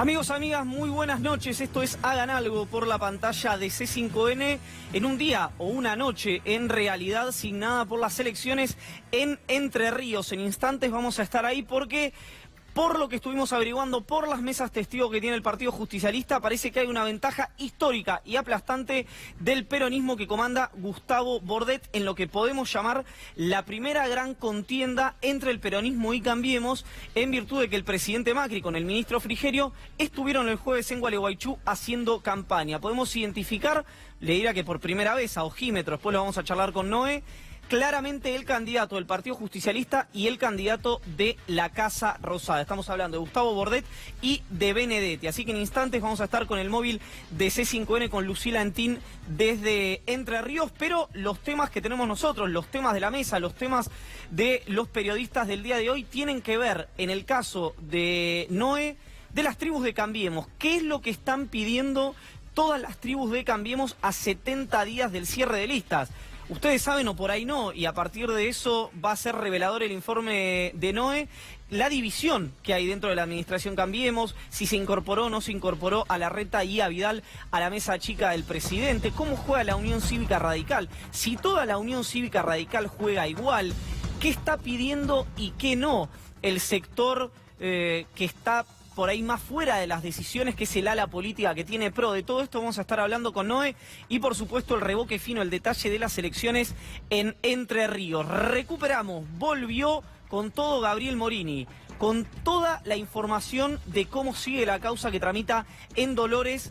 Amigos, amigas, muy buenas noches. Esto es Hagan Algo por la pantalla de C5N en un día o una noche en realidad signada por las elecciones en Entre Ríos. En instantes vamos a estar ahí porque, por lo que estuvimos averiguando, por las mesas testigos que tiene el Partido Justicialista, parece que hay una ventaja histórica y aplastante del peronismo que comanda Gustavo Bordet en lo que podemos llamar la primera gran contienda entre el peronismo y Cambiemos, en virtud de que el presidente Macri con el ministro Frigerio estuvieron el jueves en Gualeguaychú haciendo campaña. Podemos identificar, le dirá que por primera vez a ojímetro, después lo vamos a charlar con Noé, claramente el candidato del Partido Justicialista y el candidato de la Casa Rosada. Estamos hablando de Gustavo Bordet y de Benedetti. Así que en instantes vamos a estar con el móvil de C5N con Lucila Antín desde Entre Ríos. Pero los temas que tenemos nosotros, los temas de la mesa, los temas de los periodistas del día de hoy tienen que ver, en el caso de Noé, de las tribus de Cambiemos. ¿Qué es lo que están pidiendo todas las tribus de Cambiemos a 70 días del cierre de listas? Ustedes saben o por ahí no, y a partir de eso va a ser revelador el informe de Noé, la división que hay dentro de la administración Cambiemos, si se incorporó o no se incorporó a Larreta y a Vidal a la mesa chica del presidente, cómo juega la Unión Cívica Radical, si toda la Unión Cívica Radical juega igual, qué está pidiendo y qué no el sector que está por ahí más fuera de las decisiones, que es el ala política que tiene PRO. De todo esto vamos a estar hablando con Noé y por supuesto el revoque fino, el detalle de las elecciones en Entre Ríos. Recuperamos, volvió con todo Gabriel Morini, con toda la información de cómo sigue la causa que tramita en Dolores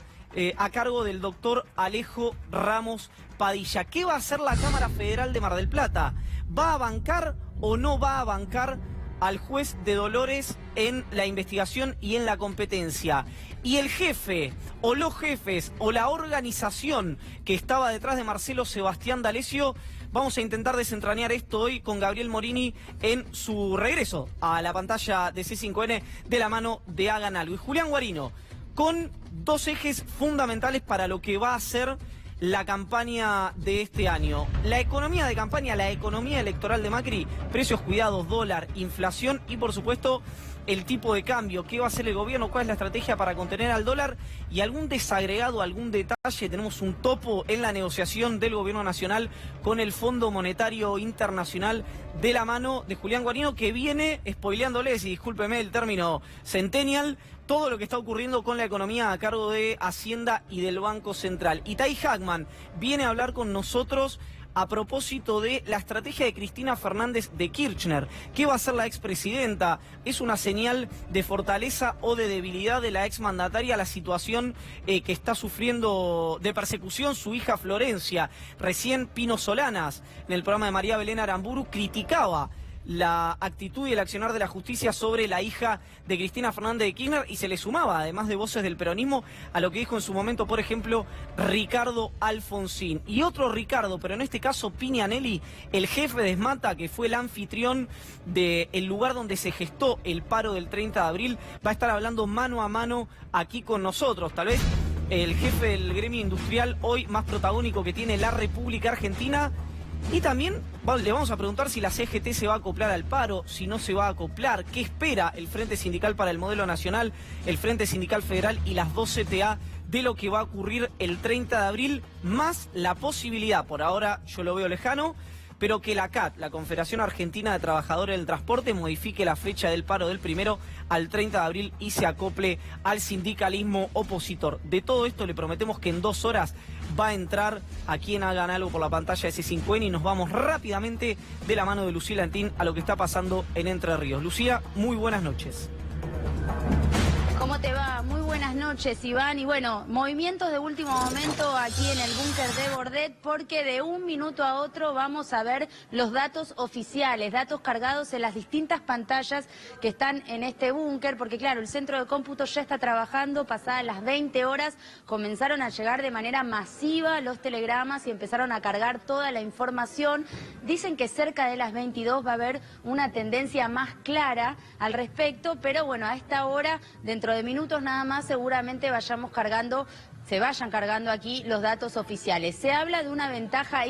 a cargo del doctor Alejo Ramos Padilla. ¿Qué va a hacer la Cámara Federal de Mar del Plata? ¿Va a bancar o no va a bancar al juez de Dolores en la investigación y en la competencia? Y el jefe, o los jefes, o la organización que estaba detrás de Marcelo Sebastián D'Alessio, vamos a intentar desentrañar esto hoy con Gabriel Morini en su regreso a la pantalla de C5N de la mano de Hagan Algo. Y Julián Guarino, con dos ejes fundamentales para lo que va a ser la campaña de este año. La economía de campaña, la economía electoral de Macri, precios cuidados, dólar, inflación y por supuesto el tipo de cambio. ¿Qué va a hacer el gobierno? ¿Cuál es la estrategia para contener al dólar? Y algún desagregado, algún detalle. Tenemos un topo en la negociación del gobierno nacional con el Fondo Monetario Internacional de la mano de Julián Guarino, que viene spoileándoles, y discúlpeme el término centennial, todo lo que está ocurriendo con la economía a cargo de Hacienda y del Banco Central. Y Tai Hackman viene a hablar con nosotros a propósito de la estrategia de Cristina Fernández de Kirchner. ¿Qué va a hacer la expresidenta? ¿Es una señal de fortaleza o de debilidad de la exmandataria la situación que está sufriendo de persecución su hija Florencia? Recién Pino Solanas, en el programa de María Belén Aramburu, criticaba la actitud y el accionar de la justicia sobre la hija de Cristina Fernández de Kirchner y se le sumaba, además de voces del peronismo, a lo que dijo en su momento, por ejemplo, Ricardo Alfonsín. Y otro Ricardo, pero en este caso Piñanelli, el jefe de Esmata, que fue el anfitrión del lugar donde se gestó el paro del 30 de abril, va a estar hablando mano a mano aquí con nosotros. Tal vez el jefe del gremio industrial hoy más protagónico que tiene la República Argentina. Y también le vamos a preguntar si la CGT se va a acoplar al paro, si no se va a acoplar, qué espera el Frente Sindical para el Modelo Nacional, el Frente Sindical Federal y las 2 CTA de lo que va a ocurrir el 30 de abril, más la posibilidad, por ahora yo lo veo lejano, pero que la CAT, la Confederación Argentina de Trabajadores del Transporte, modifique la fecha del paro del 1 al 30 de abril y se acople al sindicalismo opositor. De todo esto le prometemos que en 2 horas va a entrar aquí en Hagan Algo por la pantalla de C5N y nos vamos rápidamente de la mano de Lucila Antín a lo que está pasando en Entre Ríos. Lucía, muy buenas noches. ¿Cómo te va? Muy buenas noches, Iván. Y bueno, movimientos de último momento aquí en el búnker de Bordet, porque de un minuto a otro vamos a ver los datos oficiales, datos cargados en las distintas pantallas que están en este búnker, porque claro, el centro de cómputo ya está trabajando, pasadas las 20 horas comenzaron a llegar de manera masiva los telegramas y empezaron a cargar toda la información. Dicen que cerca de las 22 va a haber una tendencia más clara al respecto, pero bueno, a esta hora, dentro de minutos nada más, seguramente se vayan cargando aquí los datos oficiales. Se habla de una ventaja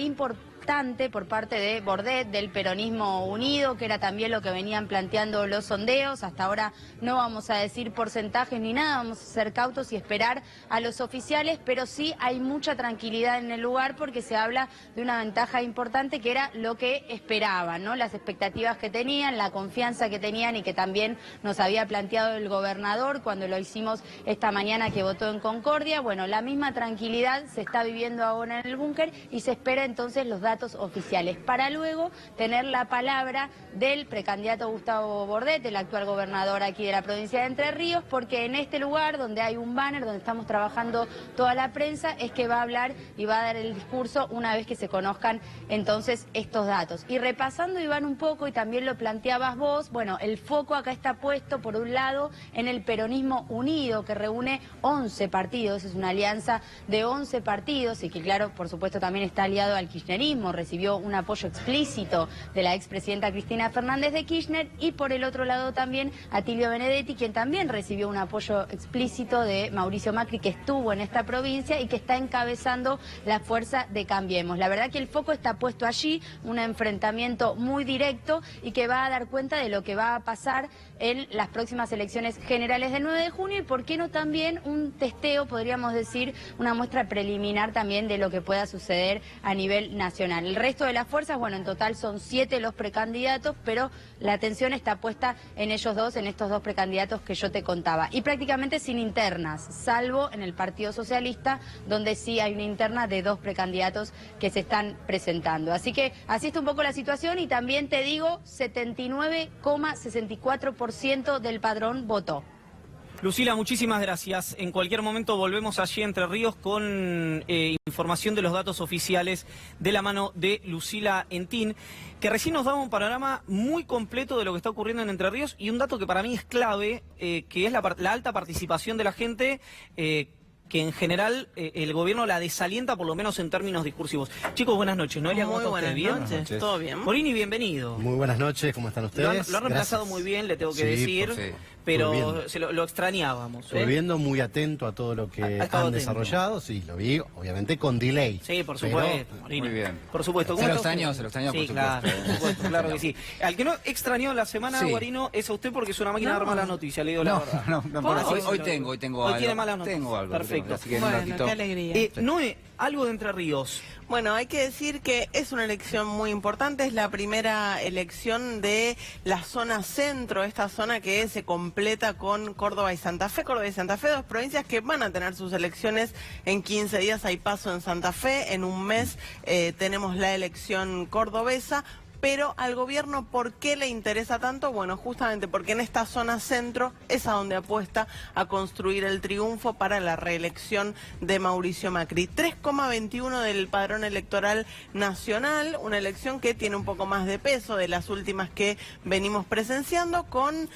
bastante por parte de Bordet, del peronismo unido, que era también lo que venían planteando los sondeos. Hasta ahora no vamos a decir porcentajes ni nada, vamos a ser cautos y esperar a los oficiales, pero sí hay mucha tranquilidad en el lugar porque se habla de una ventaja importante que era lo que esperaban, ¿no? Las expectativas que tenían, la confianza que tenían y que también nos había planteado el gobernador cuando lo hicimos esta mañana que votó en Concordia. Bueno, la misma tranquilidad se está viviendo ahora en el búnker y se espera entonces los datos oficiales para luego tener la palabra del precandidato Gustavo Bordet, el actual gobernador aquí de la provincia de Entre Ríos, porque en este lugar donde hay un banner, donde estamos trabajando toda la prensa, es que va a hablar y va a dar el discurso una vez que se conozcan entonces estos datos. Y repasando, Iván, un poco, y también lo planteabas vos, bueno, el foco acá está puesto por un lado en el peronismo unido, que reúne 11 partidos, es una alianza de 11 partidos y que claro, por supuesto también está aliado al kirchnerismo, recibió un apoyo explícito de la expresidenta Cristina Fernández de Kirchner, y por el otro lado también Atilio Benedetti, quien también recibió un apoyo explícito de Mauricio Macri, que estuvo en esta provincia y que está encabezando la fuerza de Cambiemos. La verdad que el foco está puesto allí, un enfrentamiento muy directo y que va a dar cuenta de lo que va a pasar en las próximas elecciones generales del 9 de junio y por qué no también un testeo, podríamos decir, una muestra preliminar también de lo que pueda suceder a nivel nacional. El resto de las fuerzas, bueno, en total son 7 los precandidatos, pero la atención está puesta en ellos dos, en estos dos precandidatos que yo te contaba. Y prácticamente sin internas, salvo en el Partido Socialista, donde sí hay una interna de 2 precandidatos que se están presentando. Así que así está un poco la situación y también te digo, 79,64% del padrón votó. Lucila, muchísimas gracias. En cualquier momento volvemos allí a Entre Ríos con información de los datos oficiales de la mano de Lucila Entín, que recién nos daba un panorama muy completo de lo que está ocurriendo en Entre Ríos y un dato que para mí es clave, que es la alta participación de la gente, que en general el gobierno la desalienta, por lo menos en términos discursivos. Chicos, buenas noches. Noelia, ¿cómo está usted? ¿Bien? Buenas noches. ¿Todo bien? Morini, bienvenido. Muy buenas noches, ¿cómo están ustedes? Lo han reemplazado muy bien, le tengo que decir, pero lo extrañábamos. Volviendo muy atento a todo lo que han desarrollado, sí, lo vi, obviamente con delay. Sí, por supuesto, Morini. Muy bien. Por supuesto. Se lo extrañó, sí, por supuesto. Claro que sí. Al que no extrañó la semana, Guarino, es a usted porque es una máquina de dar malas noticias, le digo la verdad. Hoy tengo algo. Tiene malas noticias. Tengo algo. Perfecto. Así que Bueno, qué alegría. Noé, algo de Entre Ríos. Bueno, hay que decir que es una elección muy importante, es la primera elección de la zona centro, esta zona que se completa con Córdoba y Santa Fe. Córdoba y Santa Fe, 2 provincias que van a tener sus elecciones en 15 días. Hay paso en Santa Fe, en un mes tenemos la elección cordobesa. Pero al gobierno, ¿por qué le interesa tanto? Bueno, justamente porque en esta zona centro es a donde apuesta a construir el triunfo para la reelección de Mauricio Macri. 3,21 del padrón electoral nacional, una elección que tiene un poco más de peso de las últimas que venimos presenciando, con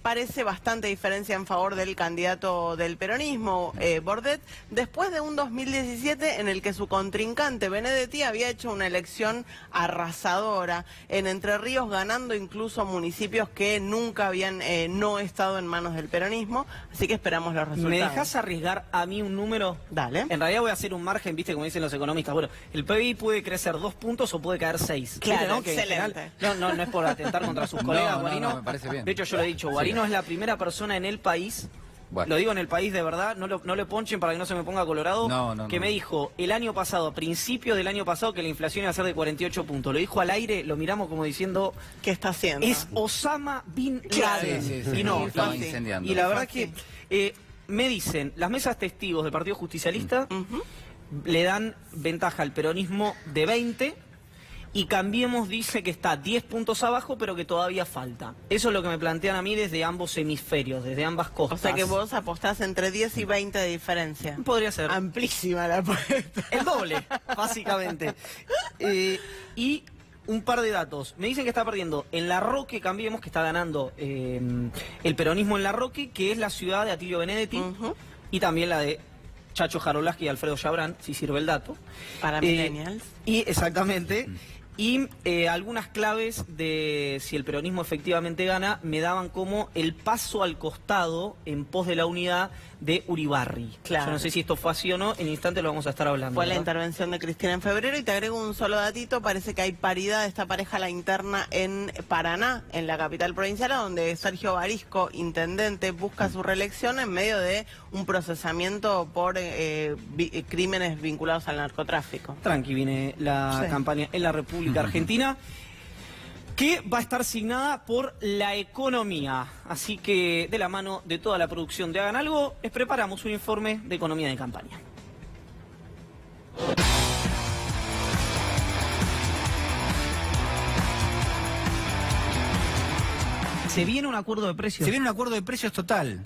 parece bastante diferencia en favor del candidato del peronismo, Bordet, después de un 2017 en el que su contrincante Benedetti había hecho una elección arrasadora en Entre Ríos, ganando incluso municipios que nunca habían no estado en manos del peronismo, así que esperamos los resultados. ¿Me dejás arriesgar a mí un número? Dale. En realidad voy a hacer un margen, viste, como dicen los economistas. Bueno, el PBI puede crecer 2 puntos o puede caer 6. Claro, ¿no? Que excelente. no es por atentar contra sus colegas, Guarino. No, me parece bien. De hecho, yo le he dicho, Guarino es la primera persona en el país. Bueno. Lo digo en el país de verdad, no le ponchen para que no se me ponga colorado, que me dijo el año pasado, a principios del año pasado, que la inflación iba a ser de 48 puntos. Lo dijo al aire, lo miramos como diciendo... ¿Qué está haciendo? Es Osama Bin Laden. Sí. Y no, estaba incendiando. Y la verdad que me dicen, las mesas testigos del Partido Justicialista le dan ventaja al peronismo de 20... Y Cambiemos dice que está 10 puntos abajo, pero que todavía falta. Eso es lo que me plantean a mí desde ambos hemisferios, desde ambas costas. O sea que vos apostás entre 10 y 20 de diferencia. Podría ser. Amplísima la apuesta. El doble, básicamente. Y un par de datos. Me dicen que está perdiendo en La Roque, Cambiemos, que está ganando el peronismo en La Roque, que es la ciudad de Atilio Benedetti, y también la de Chacho Jarolaski y Alfredo Chabrán, si sirve el dato. Para millennials. Y exactamente. Y algunas claves de si el peronismo efectivamente gana me daban como el paso al costado en pos de la unidad de Uribarri. Claro. Yo no sé si esto fue así o no, en instante lo vamos a estar hablando. Fue la ¿verdad? intervención de Cristina en febrero, y te agrego un solo datito: parece que hay paridad de esta pareja a la interna en Paraná, en la capital provincial, donde Sergio Barisco, intendente, busca su reelección en medio de un procesamiento por crímenes vinculados al narcotráfico. Tranqui viene la campaña en la República Argentina, que va a estar signada por la economía. Así que, de la mano de toda la producción de Hagan Algo, les preparamos un informe de economía de campaña. Se viene un acuerdo de precios. Se viene un acuerdo de precios total.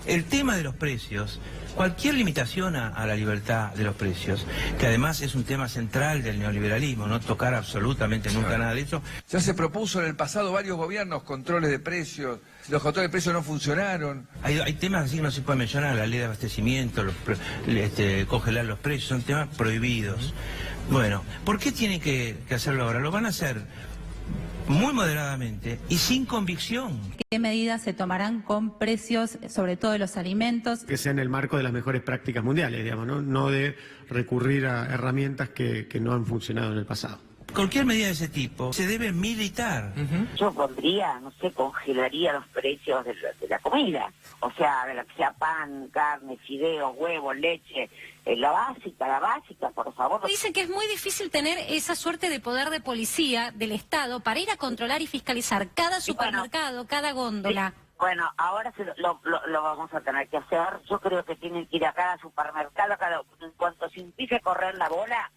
El tema de los precios, cualquier limitación a la libertad de los precios, que además es un tema central del neoliberalismo, no tocar absolutamente nunca nada de eso. Ya se propuso en el pasado varios gobiernos controles de precios, los controles de precios no funcionaron. Hay temas así que no se puede mencionar, la ley de abastecimiento, congelar los precios, son temas prohibidos. Bueno, ¿por qué tienen que hacerlo ahora? Lo van a hacer muy moderadamente y sin convicción. ¿Qué medidas se tomarán con precios, sobre todo de los alimentos? Que sea en el marco de las mejores prácticas mundiales, digamos, no de recurrir a herramientas que no han funcionado en el pasado. Cualquier medida de ese tipo se debe militar. Yo pondría, no sé, congelaría los precios de la comida. O sea, de lo que sea pan, carne, fideos, huevos, leche, la básica, por favor. Dicen que es muy difícil tener esa suerte de poder de policía del Estado para ir a controlar y fiscalizar cada supermercado, cada góndola. Bueno, ahora lo vamos a tener que hacer. Yo creo que tienen que ir a cada supermercado, en cuanto se empiece a correr la bola,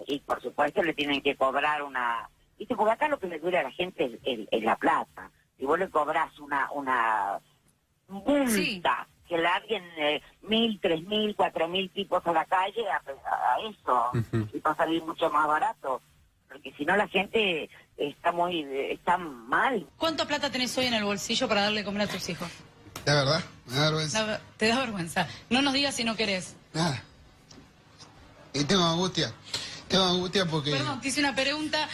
y por supuesto le tienen que cobrar una... ¿Viste? Porque acá lo que le duele a la gente es la plata. Si vos le cobrás una multa, que larguen 1.000, 3.000, 4.000 tipos a la calle a eso, y va a salir mucho más barato. Porque si no la gente está mal. ¿Cuánta plata tenés hoy en el bolsillo para darle comer a tus hijos? La verdad, me da vergüenza. ¿Te da vergüenza? No nos digas si no querés. Nada. Y tengo angustia. Porque... Perdón, te hice una pregunta.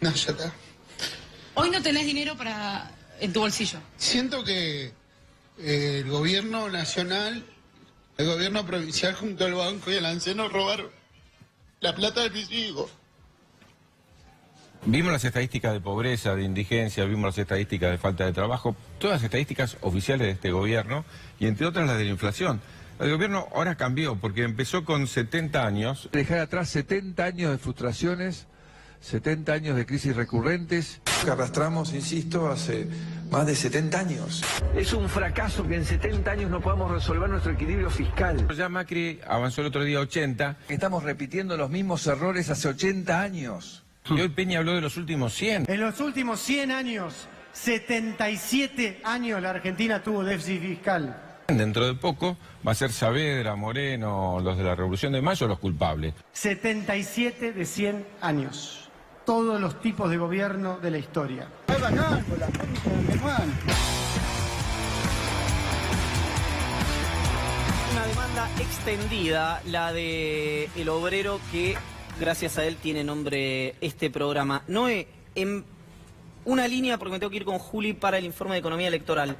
No, ya está. Hoy no tenés dinero en tu bolsillo. Siento que el gobierno nacional, el gobierno provincial junto al banco y el ANSE nos robaron la plata de mis hijos. Vimos las estadísticas de pobreza, de indigencia, vimos las estadísticas de falta de trabajo, todas las estadísticas oficiales de este gobierno, y entre otras las de la inflación. El gobierno ahora cambió, porque empezó con 70 años. Dejar atrás 70 años de frustraciones, 70 años de crisis recurrentes. Que arrastramos, insisto, hace más de 70 años. Es un fracaso que en 70 años no podamos resolver nuestro equilibrio fiscal. Ya Macri avanzó el otro día 80. Estamos repitiendo los mismos errores hace 80 años. Y hoy Peña habló de los últimos 100. En los últimos 100 años, 77 años la Argentina tuvo déficit fiscal. Dentro de poco va a ser Saavedra, Moreno, los de la Revolución de Mayo los culpables. 77 de 100 años. Todos los tipos de gobierno de la historia. Una demanda extendida, la de el obrero que, gracias a él, tiene nombre este programa. Noé, en una línea, porque me tengo que ir con Juli para el informe de economía electoral.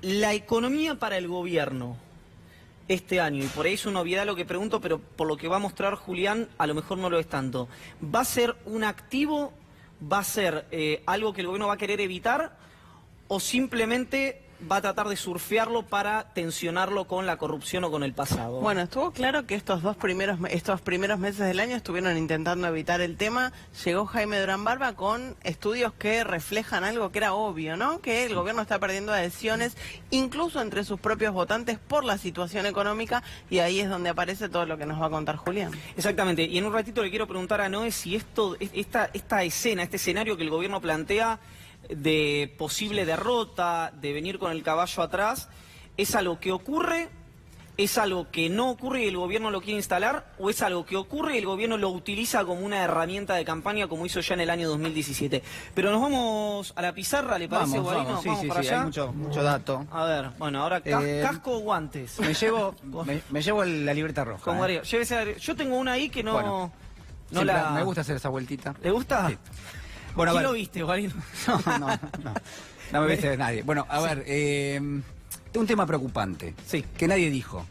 La economía para el gobierno este año, y por ahí es una obviedad lo que pregunto, pero por lo que va a mostrar Julián, a lo mejor no lo es tanto. ¿Va a ser un activo? ¿Va a ser algo que el gobierno va a querer evitar? ¿O simplemente va a tratar de surfearlo para tensionarlo con la corrupción o con el pasado? Bueno, estuvo claro que estos primeros meses del año estuvieron intentando evitar el tema. Llegó Jaime Durán Barba con estudios que reflejan algo que era obvio, ¿no? Que el gobierno está perdiendo adhesiones, incluso entre sus propios votantes, por la situación económica, y ahí es donde aparece todo lo que nos va a contar Julián. Exactamente, y en un ratito le quiero preguntar a Noé si esta escena, este escenario que el gobierno plantea de posible derrota, de venir con el caballo atrás, es algo que ocurre ¿Es algo que no ocurre y el gobierno lo quiere instalar? ¿O es algo que ocurre y el gobierno lo utiliza como una herramienta de campaña como hizo ya en el año 2017? Pero nos vamos a la pizarra, ¿le parece, Guarino? Vamos, Vamos sí, para allá. hay mucho dato. A ver, bueno, ahora casco o guantes. Me llevo la libreta roja. Con Guarino. Yo tengo una ahí que no... Bueno, no la... Me gusta hacer esa vueltita. ¿Le gusta? Sí. Bueno, ¿Quién lo viste, Guarino? No me viste nadie. Bueno, a ver, un tema preocupante, que nadie dijo.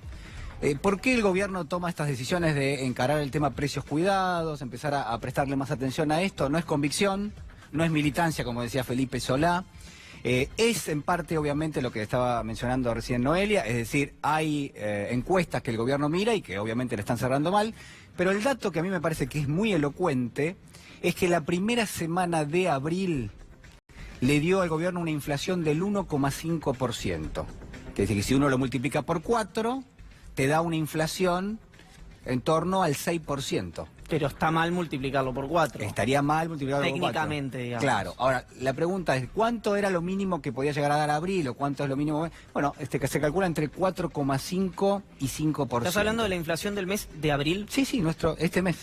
¿Por qué el gobierno toma estas decisiones de encarar el tema precios cuidados, empezar a prestarle más atención a esto? No es convicción, no es militancia, como decía Felipe Solá. Es en parte, obviamente, lo que estaba mencionando recién Noelia, es decir, hay encuestas que el gobierno mira y que obviamente le están cerrando mal, pero el dato que a mí me parece que es muy elocuente es que la primera semana de abril le dio al gobierno una inflación del 1,5%. Es decir, que si uno lo multiplica por 4, te da una inflación en torno al 6%. Pero está mal multiplicarlo por 4. Estaría mal multiplicarlo por 4. Técnicamente, digamos. Claro. Ahora, la pregunta es, ¿cuánto era lo mínimo que podía llegar a dar abril o cuánto es lo mínimo? Bueno, que se calcula entre 4,5 y 5%. ¿Estás hablando de la inflación del mes de abril? Sí, este mes.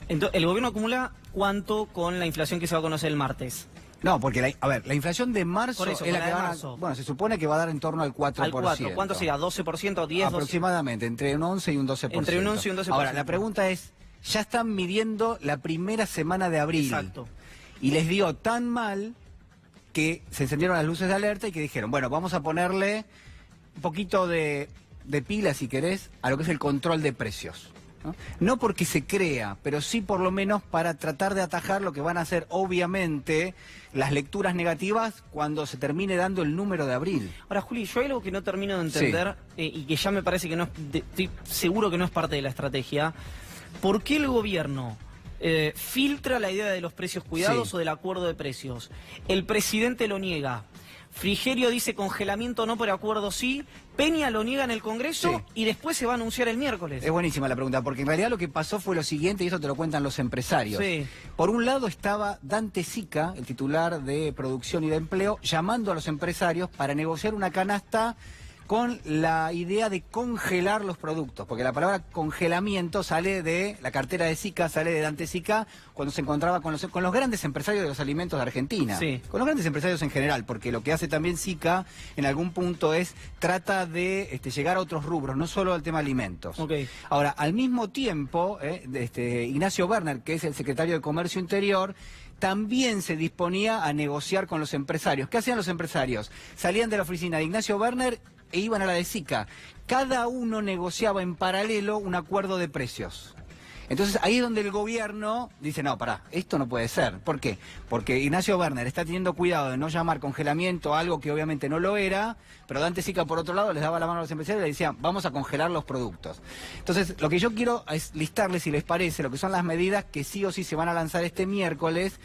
Entonces, ¿el gobierno acumula cuánto con la inflación que se va a conocer el martes? No, porque la inflación de marzo es la que va a... Bueno, se supone que va a dar en torno al 4%. Al 4, ¿cuánto sería? ¿12%? ¿10%? Aproximadamente, entre un 11 y un 12%. Entre un 11 y un 12%. Ahora, la pregunta es, ya están midiendo la primera semana de abril. Exacto. Y les dio tan mal que se encendieron las luces de alerta y que dijeron, bueno, vamos a ponerle un poquito de pila, si querés, a lo que es el control de precios. No porque se crea, pero sí por lo menos para tratar de atajar lo que van a ser obviamente las lecturas negativas cuando se termine dando el número de abril. Ahora, Juli, yo hay algo que no termino de entender y que ya me parece que no estoy seguro que no es parte de la estrategia. ¿Por qué el gobierno filtra la idea de los precios cuidados o del acuerdo de precios? El presidente lo niega. Frigerio dice congelamiento no, pero acuerdo sí. Peña lo niega en el Congreso y después se va a anunciar el miércoles. Es buenísima la pregunta, porque en realidad lo que pasó fue lo siguiente, y eso te lo cuentan los empresarios. Por un lado estaba Dante Sica, el titular de Producción y de Empleo, llamando a los empresarios para negociar una canasta con la idea de congelar los productos, porque la palabra congelamiento sale de la cartera de Sica, sale de Dante Sica, cuando se encontraba con los grandes empresarios de los alimentos de Argentina, con los grandes empresarios en general, porque lo que hace también Sica en algún punto es, trata de llegar a otros rubros, no solo al tema alimentos. Ahora, al mismo tiempo, Ignacio Werner, que es el secretario de Comercio Interior, también se disponía a negociar con los empresarios. ¿Qué hacían los empresarios? Salían de la oficina de Ignacio Werner e iban a la de Sica. Cada uno negociaba en paralelo un acuerdo de precios. Entonces ahí es donde el gobierno dice, no, pará, esto no puede ser. ¿Por qué? Porque Ignacio Werner está teniendo cuidado de no llamar congelamiento a algo que obviamente no lo era, pero Dante Sica, por otro lado, les daba la mano a los empresarios y les decía, vamos a congelar los productos. Entonces, lo que yo quiero es listarles, si les parece, lo que son las medidas que sí o sí se van a lanzar este miércoles.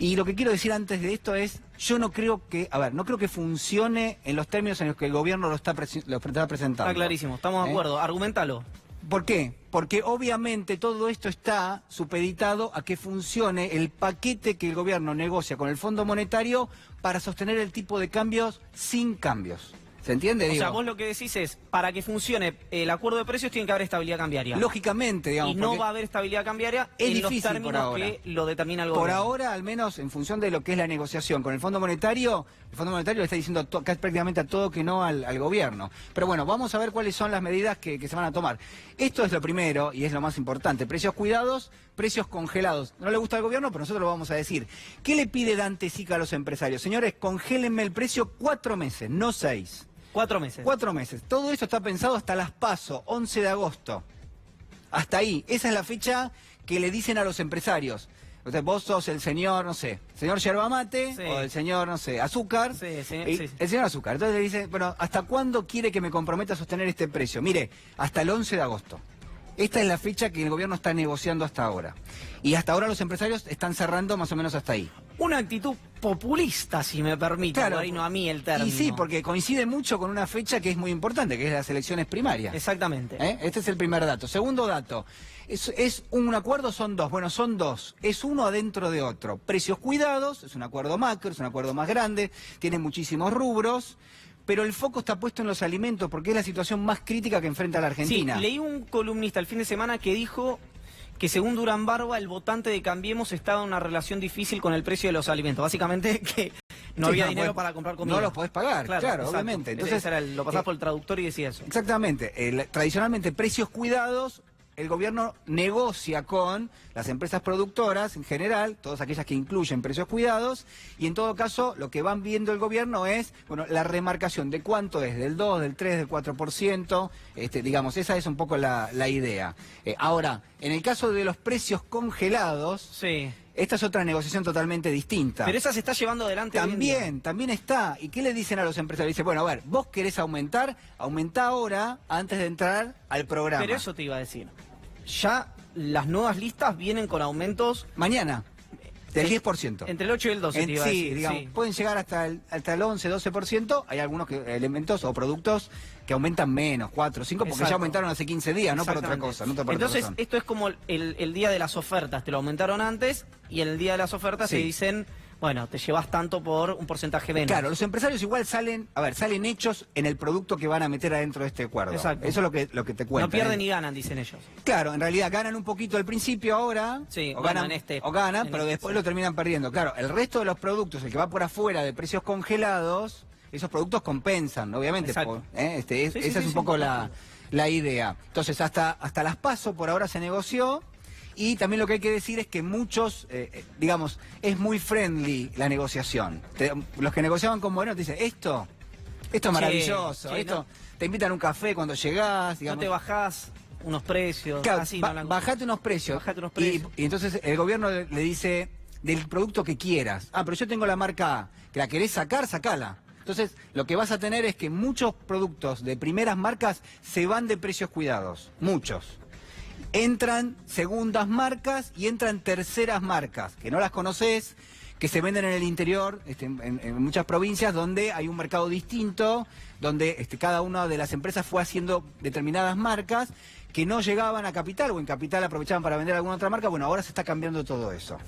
Y lo que quiero decir antes de esto es, yo no creo que, no creo que funcione en los términos en los que el gobierno lo está presentando. Está clarísimo, estamos de acuerdo, argumentalo. ¿Por qué? Porque obviamente todo esto está supeditado a que funcione el paquete que el gobierno negocia con el Fondo Monetario para sostener el tipo de cambios sin cambios. ¿Se entiende? O sea, vos lo que decís es, para que funcione el acuerdo de precios tiene que haber estabilidad cambiaria. Lógicamente, digamos. Y no va a haber estabilidad cambiaria en los términos que lo determina el gobierno. Por ahora, al menos en función de lo que es la negociación con el Fondo Monetario, el Fondo Monetario le está diciendo prácticamente a todo que no al gobierno. Pero bueno, vamos a ver cuáles son las medidas que se van a tomar. Esto es lo primero y es lo más importante. Precios cuidados, precios congelados. No le gusta al gobierno, pero nosotros lo vamos a decir. ¿Qué le pide Dante Sica a los empresarios? Señores, congélenme el precio 4 meses, no 6. 4 meses. 4 meses. Todo esto está pensado hasta las PASO, 11 de agosto. Hasta ahí. Esa es la fecha que le dicen a los empresarios. O sea, vos sos el señor, no sé, señor yerba mate, o el señor, no sé, azúcar. El señor azúcar. Entonces le dice, bueno, ¿hasta cuándo quiere que me comprometa a sostener este precio? Mire, hasta el 11 de agosto. Esta es la fecha que el gobierno está negociando hasta ahora. Y hasta ahora los empresarios están cerrando más o menos hasta ahí. Una actitud populista, si me permite, claro, no a mí el término. Y sí, porque coincide mucho con una fecha que es muy importante, que es las elecciones primarias. Exactamente. Este es el primer dato. Segundo dato, ¿es un acuerdo? Son dos. Bueno, son dos. Es uno adentro de otro. Precios cuidados, es un acuerdo macro, es un acuerdo más grande, tiene muchísimos rubros. pero el foco está puesto en los alimentos porque es la situación más crítica que enfrenta la Argentina. Sí, leí un columnista el fin de semana que dijo que según Durán Barba, el votante de Cambiemos estaba en una relación difícil con el precio de los alimentos. Básicamente que no había dinero para comprar comida. No los podés pagar, claro, obviamente. Entonces lo pasás por el traductor y decía eso. Exactamente. Tradicionalmente, precios cuidados, el gobierno negocia con las empresas productoras en general, todas aquellas que incluyen precios cuidados, y en todo caso lo que van viendo el gobierno es, bueno, la remarcación de cuánto es, del 2, del 3, del 4%, digamos, esa es un poco la idea. Ahora, en el caso de los precios congelados, sí, esta es otra negociación totalmente distinta. Pero esa se está llevando adelante. También está. ¿Y qué le dicen a los empresarios? Dicen, bueno, a ver, vos querés aumentar, aumentá ahora antes de entrar al programa. Pero eso te iba a decir. Ya las nuevas listas vienen con aumentos... Mañana, del 10%. Entre el 8 y el 12, te iba a decir. Digamos, pueden llegar hasta el 11, 12%. Hay algunos elementos o productos que aumentan menos, 4, 5, porque ya aumentaron hace 15 días, no por otra cosa. Entonces, esto es como el día de las ofertas. Te lo aumentaron antes y en el día de las ofertas te dicen... Bueno, te llevas tanto por un porcentaje menos. Claro, los empresarios igual salen hechos en el producto que van a meter adentro de este acuerdo. Exacto. Eso es lo que te cuentan. No pierden ni ganan, dicen ellos. Claro, en realidad ganan un poquito al principio ahora. Sí, o ganan, pero después lo terminan perdiendo. Claro, el resto de los productos, el que va por afuera de precios congelados, esos productos compensan, obviamente. Esa es un poco la idea. Entonces, hasta las PASO por ahora se negoció. Y también lo que hay que decir es que muchos, digamos, es muy friendly la negociación. Los que negociaban con Moreno te dicen, esto es maravilloso, te invitan a un café cuando llegás, digamos. No te bajás unos precios. Claro, bajate unos precios. Y entonces el gobierno le dice, del producto que quieras. Ah, pero yo tengo la marca A, que la querés sacar, sacala. Entonces, lo que vas a tener es que muchos productos de primeras marcas se van de precios cuidados. Muchos. Entran segundas marcas y entran terceras marcas, que no las conoces, que se venden en el interior, en muchas provincias donde hay un mercado distinto, donde cada una de las empresas fue haciendo determinadas marcas que no llegaban a Capital, o en Capital aprovechaban para vender alguna otra marca. Bueno, ahora se está cambiando todo eso.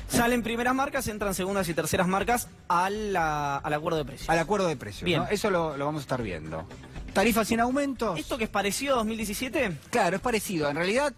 Salen primeras marcas, entran segundas y terceras marcas al acuerdo de precios. Al acuerdo de precios, bien, ¿no? Eso lo vamos a estar viendo. ¿Tarifas sin aumentos? ¿Esto que es parecido a 2017? Claro, es parecido. En realidad,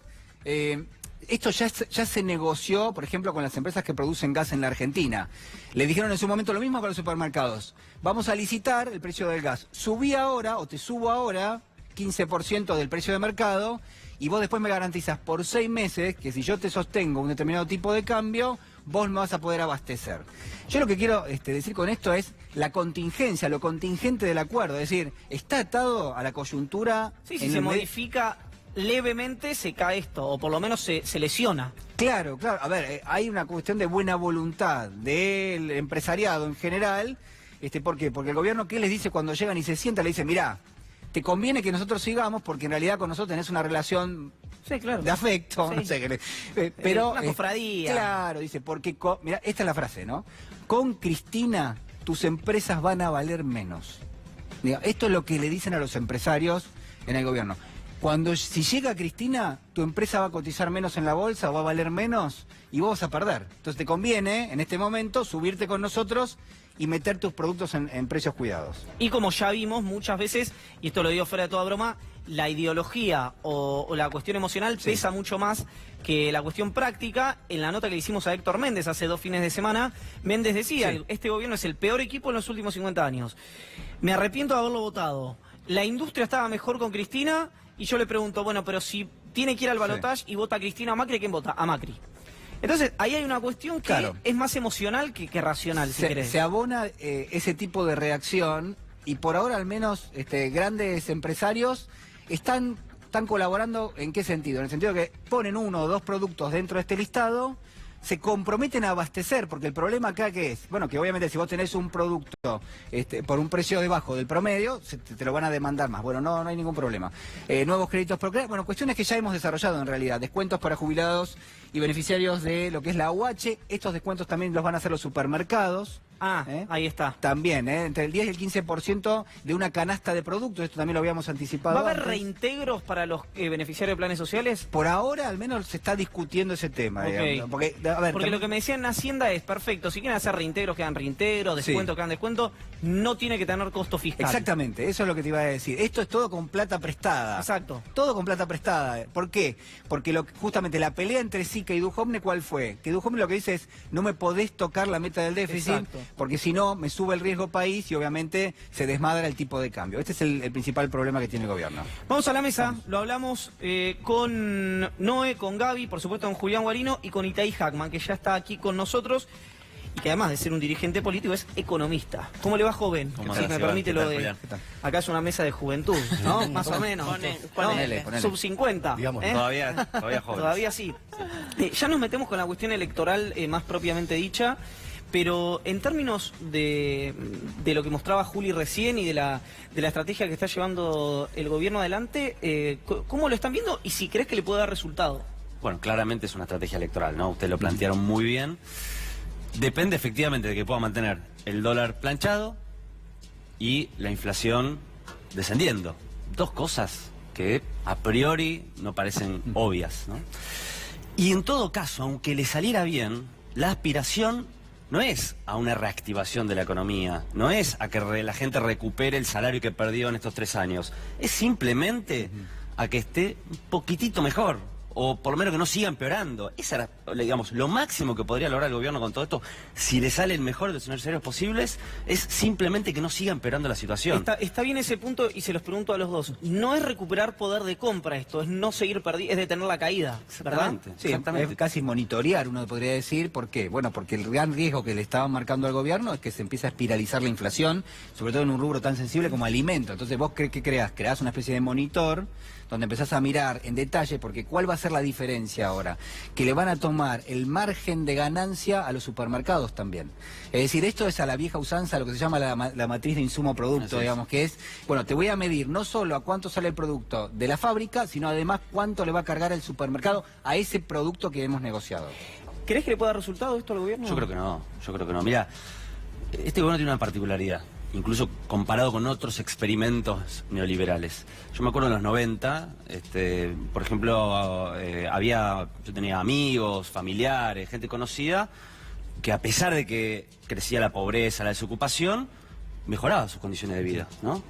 esto ya se negoció, por ejemplo, con las empresas que producen gas en la Argentina. Le dijeron en su momento lo mismo para los supermercados. Vamos a licitar el precio del gas. Subí ahora, o te subo ahora, 15% del precio de mercado, y vos después me garantizás por 6 meses que si yo te sostengo un determinado tipo de cambio, vos me vas a poder abastecer. Yo lo que quiero decir con esto es la contingencia, lo contingente del acuerdo. Es decir, está atado a la coyuntura... Sí, si se modifica levemente, se cae esto, o por lo menos se lesiona. Claro. A ver, hay una cuestión de buena voluntad del empresariado en general. ¿Por qué? Porque el gobierno, ¿qué les dice cuando llegan y se sientan? Le dice, mirá, te conviene que nosotros sigamos porque en realidad con nosotros tenés una relación de afecto, no sé, pero una cofradía. Claro, dice, porque mirá, esta es la frase, ¿no? Con Cristina tus empresas van a valer menos. Esto es lo que le dicen a los empresarios en el gobierno. Si llega Cristina, tu empresa va a cotizar menos en la bolsa, va a valer menos y vos vas a perder. Entonces te conviene, en este momento, subirte con nosotros y meter tus productos en precios cuidados. Y como ya vimos muchas veces, y esto lo digo fuera de toda broma, la ideología o la cuestión emocional pesa mucho más que la cuestión práctica. En la nota que le hicimos a Héctor Méndez hace 2 fines de semana, Méndez decía, este gobierno es el peor equipo en los últimos 50 años. Me arrepiento de haberlo votado. La industria estaba mejor con Cristina y yo le pregunto, bueno, pero si tiene que ir al balotaje y vota a Cristina o a Macri, ¿quién vota? A Macri. Entonces, ahí hay una cuestión que es más emocional que racional, si querés. Se abona ese tipo de reacción y por ahora al menos grandes empresarios están colaborando. ¿En qué sentido? En el sentido que ponen 1 o 2 productos dentro de este listado, se comprometen a abastecer, porque el problema acá ¿qué es? Bueno, que obviamente si vos tenés un producto por un precio debajo del promedio, te lo van a demandar más. Bueno, no hay ningún problema. Nuevos créditos por crédito, bueno, cuestiones que ya hemos desarrollado en realidad. Descuentos para jubilados y beneficiarios de lo que es la UH. Estos descuentos también los van a hacer los supermercados. Ahí está. También, entre el 10 y el 15% de una canasta de productos, esto también lo habíamos anticipado. ¿Va a haber antes. reintegros para los beneficiarios de planes sociales? Por ahora, al menos, se está discutiendo ese tema. Digamos, porque, a ver, porque lo que me decían en Hacienda es, perfecto, si quieren hacer reintegros, quedan reintegros, descuentos, quedan descuentos, no tiene que tener costo fiscal. Exactamente, eso es lo que te iba a decir. Esto es todo con plata prestada. Exacto. Todo con plata prestada. ¿Por qué? Porque justamente la pelea entre Sica y Duhovne, ¿cuál fue? Que Duhovne lo que dice es, no me podés tocar la meta del déficit, Exacto. porque si no, me sube el riesgo país y obviamente se desmadra el tipo de cambio. Este es el principal problema que tiene el gobierno. Vamos a la mesa, lo hablamos con Noé, con Gaby, por supuesto con Julián Guarino y con Itaí Hackman, que ya está aquí con nosotros y que además de ser un dirigente político es economista. ¿Cómo le va, joven? Si me permite lo de... Acá es una mesa de juventud, ¿no? Más o menos. Ponele. Sub 50. Digamos, Todavía joven. Todavía sí. Ya nos metemos con la cuestión electoral más propiamente dicha, pero en términos de lo que mostraba Juli recién y de la estrategia que está llevando el gobierno adelante, ¿cómo lo están viendo y si crees que le puede dar resultado? Bueno, claramente es una estrategia electoral, ¿no? Ustedes lo plantearon muy bien. Depende efectivamente de que pueda mantener el dólar planchado y la inflación descendiendo. Dos cosas que a priori no parecen obvias, ¿no? Y en todo caso, aunque le saliera bien, la aspiración no es a una reactivación de la economía, no es a que la gente recupere el salario que perdió en estos 3 años, es simplemente a que esté un poquitito mejor, o por lo menos que no siga empeorando. Esa era, digamos, lo máximo que podría lograr el gobierno con todo esto, si le sale el mejor de los escenarios posibles, es simplemente que no siga empeorando la situación. Está bien ese punto y se los pregunto a los dos. No es recuperar poder de compra esto, es no seguir perdiendo, es detener la caída, ¿verdad? Sí, Exactamente. es casi monitorear, uno podría decir. ¿Por qué? Bueno, porque el gran riesgo que le estaban marcando al gobierno es que se empieza a espiralizar la inflación, sobre todo en un rubro tan sensible como alimento. Entonces, ¿vos qué creás? Creás una especie de monitor donde empezás a mirar en detalle, porque ¿cuál va a ser la diferencia ahora? Que le van a tomar el margen de ganancia a los supermercados también. Es decir, esto es a la vieja usanza, lo que se llama la matriz de insumo-producto, digamos, que es, bueno, te voy a medir no solo a cuánto sale el producto de la fábrica, sino además cuánto le va a cargar el supermercado a ese producto que hemos negociado. ¿Crees que le puede dar resultado esto al gobierno? Yo creo que no. Mira, este gobierno tiene una particularidad, incluso comparado con otros experimentos neoliberales. Yo me acuerdo en los 90, por ejemplo, yo tenía amigos, familiares, gente conocida, que a pesar de que crecía la pobreza, la desocupación, mejoraba sus condiciones de vida, ¿no?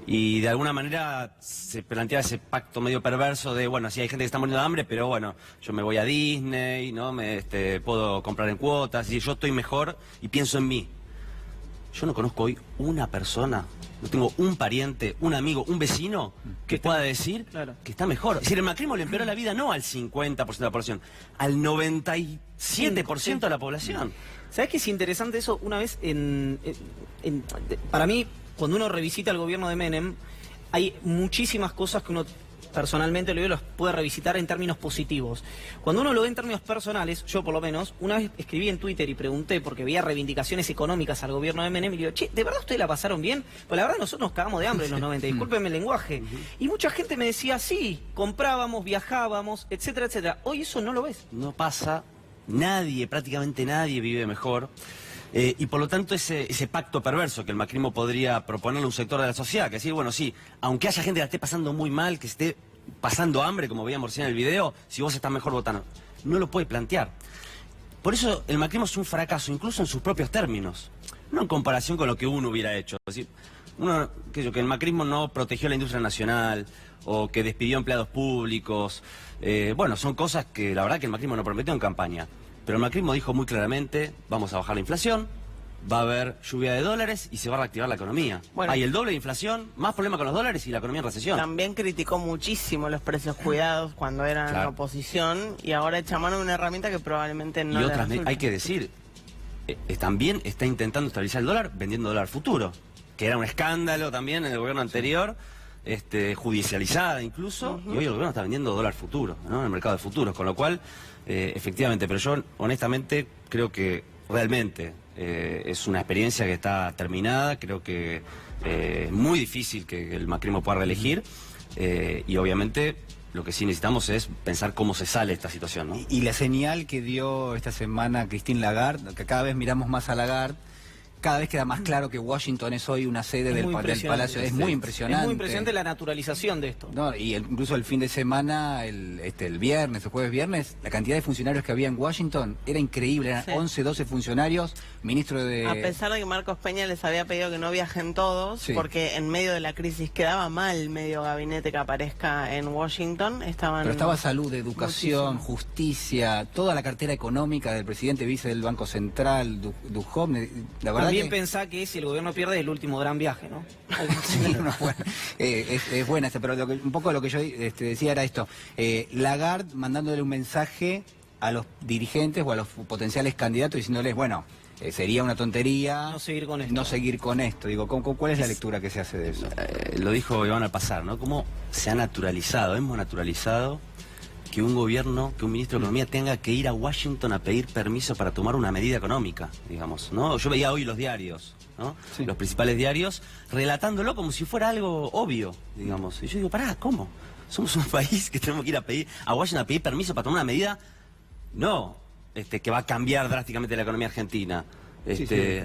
Y de alguna manera se planteaba ese pacto medio perverso de, bueno, sí hay gente que está muriendo de hambre, pero bueno, yo me voy a Disney, ¿no? Puedo comprar en cuotas, y yo estoy mejor y pienso en mí. Yo no conozco hoy una persona, no tengo un pariente, un amigo, un vecino que pueda decir que está mejor. Es decir, el macrismo le empeoró la vida no al 50% de la población, al 97% de la población. ¿Sabés qué es interesante eso? Una vez, para mí, cuando uno revisita el gobierno de Menem, hay muchísimas cosas que uno personalmente lo puede revisitar en términos positivos. Cuando uno lo ve en términos personales, yo por lo menos, una vez escribí en Twitter y pregunté, porque veía reivindicaciones económicas al gobierno de Menem, y le digo, che, ¿de verdad ustedes la pasaron bien? Pues la verdad nosotros nos cagamos de hambre en los 90, discúlpenme el lenguaje. Y mucha gente me decía, sí, comprábamos, viajábamos, etcétera, etcétera. Hoy eso no lo ves. No pasa, prácticamente nadie vive mejor. Y por lo tanto ese pacto perverso que el macrismo podría proponerle a un sector de la sociedad, que decir, bueno, sí, aunque haya gente que la esté pasando muy mal, que esté pasando hambre, como veíamos recién en el video, si vos estás mejor votando, no lo puede plantear. Por eso el macrismo es un fracaso, incluso en sus propios términos, no en comparación con lo que uno hubiera hecho. Es decir, que el macrismo no protegió la industria nacional, o que despidió empleados públicos, bueno, son cosas que la verdad que el macrismo no prometió en campaña. Pero el macrismo dijo muy claramente, vamos a bajar la inflación, va a haber lluvia de dólares y se va a reactivar la economía. Bueno, hay el doble de inflación, más problema con los dólares y la economía en recesión. También criticó muchísimo los precios cuidados cuando eran en la oposición y ahora echa mano de una herramienta que probablemente no. Y le otras, resulta. hay que decir, también está intentando estabilizar el dólar vendiendo dólar futuro, que era un escándalo también en el gobierno anterior. Judicializada incluso, y hoy el gobierno está vendiendo dólar futuro, ¿no? En el mercado de futuros, con lo cual, efectivamente, pero yo honestamente creo que realmente es una experiencia que está terminada, creo que es muy difícil que el macrismo pueda reelegir, y obviamente lo que sí necesitamos es pensar cómo se sale de esta situación, ¿no? Y la señal que dio esta semana Christine Lagarde, que cada vez miramos más a Lagarde, cada vez queda más claro que Washington es hoy una sede del Palacio. Es muy impresionante. Es muy impresionante la naturalización de esto. No, y incluso el fin de semana, el viernes, el jueves viernes, la cantidad de funcionarios que había en Washington era increíble. Eran 11, 12 funcionarios, ministro de... A pesar de que Marcos Peña les había pedido que no viajen todos, porque en medio de la crisis quedaba mal medio gabinete que aparezca en Washington, estaban... Pero estaba salud, educación, justicia, toda la cartera económica del presidente vice del Banco Central, Duhovne, la verdad. También pensá que si el gobierno pierde es el último gran viaje, ¿no? Sí, no, bueno, es buena pero un poco lo que yo decía era esto. Lagarde mandándole un mensaje a los dirigentes o a los potenciales candidatos diciéndoles, bueno, sería una tontería no seguir con esto. Digo, ¿cuál es la lectura que se hace de eso? Lo dijo Iván al pasar, ¿no? Cómo se ha naturalizado, hemos naturalizado que un gobierno, que un ministro de Economía tenga que ir a Washington a pedir permiso para tomar una medida económica, digamos, ¿no? Yo veía hoy los diarios, ¿no? Sí. Los principales diarios, relatándolo como si fuera algo obvio, digamos. Y yo digo, pará, ¿cómo? Somos un país que tenemos que ir a Washington a pedir permiso para tomar una medida, no, que va a cambiar drásticamente la economía argentina.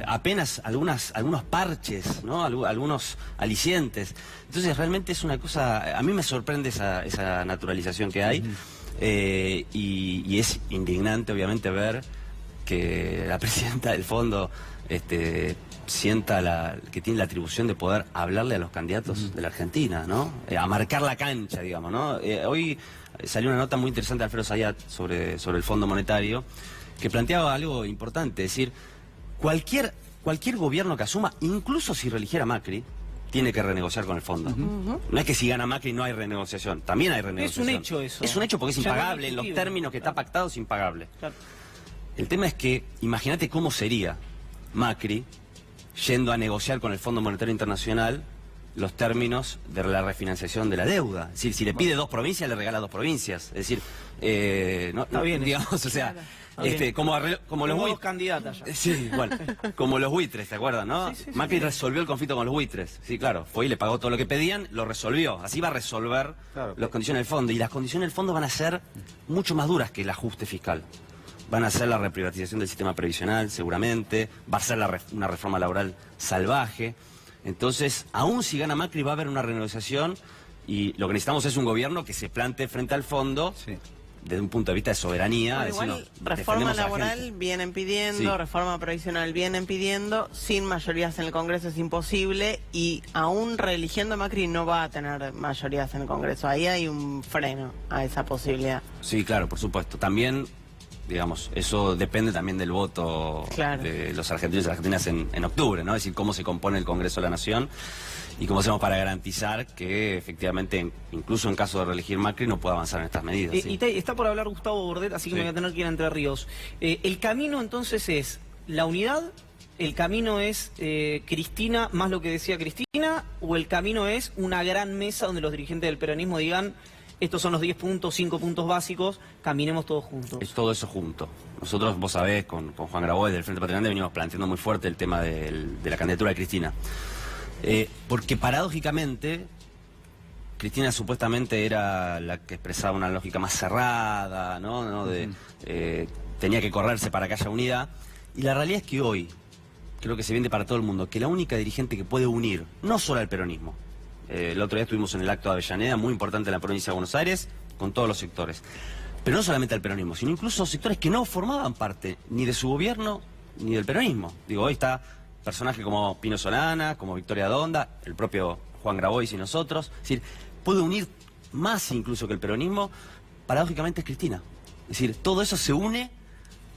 Apenas algunos parches, ¿no? Algunos alicientes. Entonces realmente es una cosa, a mí me sorprende esa naturalización que hay. Y es indignante obviamente ver que la presidenta del fondo sienta que tiene la atribución de poder hablarle a los candidatos de la Argentina, ¿no? A marcar la cancha, digamos, ¿no? Hoy salió una nota muy interesante de Alfredo Zayat sobre el Fondo Monetario que planteaba algo importante, es decir, cualquier gobierno que asuma, incluso si reeligiera Macri, tiene que renegociar con el fondo. No es que si gana Macri no hay renegociación, también hay renegociación. Es un hecho eso. Es un hecho porque es impagable, en los términos que está pactado es impagable. Claro. El tema es que, imagínate cómo sería Macri yendo a negociar con el Fondo Monetario Internacional los términos de la refinanciación de la deuda. Es decir, si le pide 2 provincias, le regala 2 provincias. Es decir, está bien, digamos, o sea... como los buitres. Candidatas ya. Sí, bueno, como los buitres, ¿te acuerdas, no? Sí, Macri resolvió el conflicto con los buitres. Sí, claro, fue y le pagó todo lo que pedían, lo resolvió. Así va a resolver las condiciones del fondo. Y las condiciones del fondo van a ser mucho más duras que el ajuste fiscal. Van a ser la reprivatización del sistema previsional, seguramente. Va a ser una reforma laboral salvaje. Entonces, aún si gana Macri, va a haber una renegociación. Y lo que necesitamos es un gobierno que se plante frente al fondo... desde un punto de vista de soberanía. Bueno, igual, reforma laboral vienen pidiendo, reforma previsional vienen pidiendo, sin mayorías en el Congreso es imposible, y aún reeligiendo a Macri no va a tener mayorías en el Congreso. Ahí hay un freno a esa posibilidad. Sí, claro, por supuesto. También, digamos, eso depende también del voto de los argentinos y las argentinas en octubre, ¿no? Es decir, cómo se compone el Congreso de la Nación. ¿Y cómo hacemos para garantizar que efectivamente, incluso en caso de reelegir Macri, no pueda avanzar en estas medidas? Y está por hablar Gustavo Bordet, así que me voy a tener que ir a Entre Ríos. El camino entonces es la unidad, el camino es Cristina, más lo que decía Cristina, o el camino es una gran mesa donde los dirigentes del peronismo digan, estos son los 10 puntos, 5 puntos básicos, caminemos todos juntos. Es todo eso junto. Nosotros, vos sabés, con Juan Grabois del Frente Patria Grande venimos planteando muy fuerte el tema de la candidatura de Cristina. Porque paradójicamente Cristina supuestamente era la que expresaba una lógica más cerrada, ¿no? Tenía que correrse para que haya unidad, y la realidad es que hoy creo que se vende para todo el mundo que la única dirigente que puede unir no solo al peronismo, el otro día estuvimos en el acto de Avellaneda, muy importante en la provincia de Buenos Aires, con todos los sectores, pero no solamente al peronismo, sino incluso sectores que no formaban parte ni de su gobierno ni del peronismo. Digo, hoy está personajes como Pino Solana, como Victoria Donda, el propio Juan Grabois y nosotros. Es decir, puede unir más incluso que el peronismo, paradójicamente es Cristina. Es decir, todo eso se une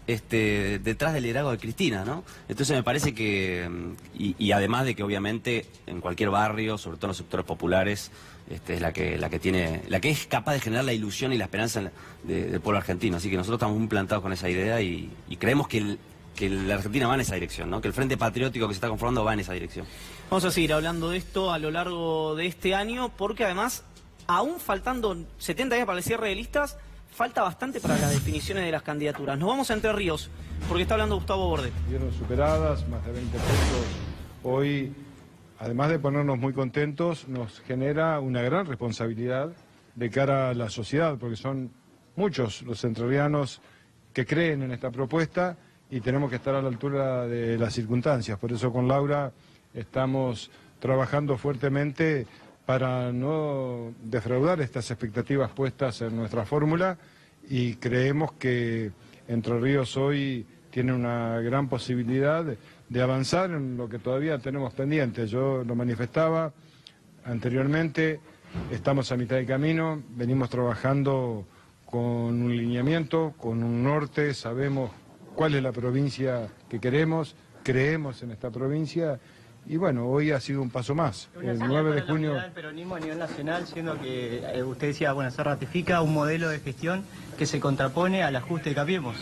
detrás del liderazgo de Cristina, ¿no? Entonces me parece que, y además de que obviamente en cualquier barrio, sobre todo en los sectores populares, es la que es capaz de generar la ilusión y la esperanza del pueblo argentino. Así que nosotros estamos muy plantados con esa idea y creemos que la Argentina va en esa dirección, ¿no? Que el Frente Patriótico que se está conformando va en esa dirección. Vamos a seguir hablando de esto a lo largo de este año, porque además, aún faltando 70 días para el cierre de listas, falta bastante para las definiciones de las candidaturas. Nos vamos a Entre Ríos, porque está hablando Gustavo Bordet. Vieron superadas, más de 20 puntos. Hoy, además de ponernos muy contentos, nos genera una gran responsabilidad de cara a la sociedad, porque son muchos los entrerrianos que creen en esta propuesta y tenemos que estar a la altura de las circunstancias. Por eso con Laura estamos trabajando fuertemente para no defraudar estas expectativas puestas en nuestra fórmula, y creemos que Entre Ríos hoy tiene una gran posibilidad de avanzar en lo que todavía tenemos pendiente. Yo lo manifestaba anteriormente, estamos a mitad de camino, venimos trabajando con un lineamiento, con un norte, sabemos cuál es la provincia que queremos, creemos en esta provincia, y bueno, hoy ha sido un paso más. El 9 de junio... El peronismo a nivel nacional, siendo que usted decía, bueno, se ratifica un modelo de gestión que se contrapone al ajuste de Cambiemos.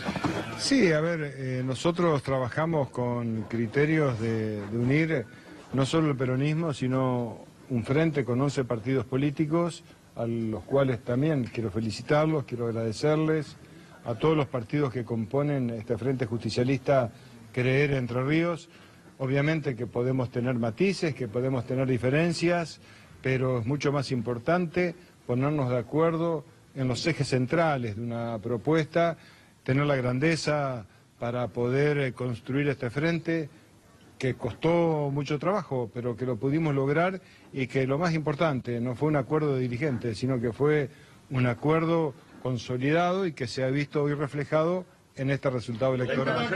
Sí, a ver, nosotros trabajamos con criterios de unir no solo el peronismo, sino un frente con 11 partidos políticos, a los cuales también quiero felicitarlos, quiero agradecerles, a todos los partidos que componen este Frente Justicialista Creer Entre Ríos. Obviamente que podemos tener matices, que podemos tener diferencias, pero es mucho más importante ponernos de acuerdo en los ejes centrales de una propuesta, tener la grandeza para poder construir este frente, que costó mucho trabajo, pero que lo pudimos lograr, y que lo más importante, no fue un acuerdo de dirigentes, sino que fue un acuerdo consolidado y que se ha visto hoy reflejado en este resultado electoral.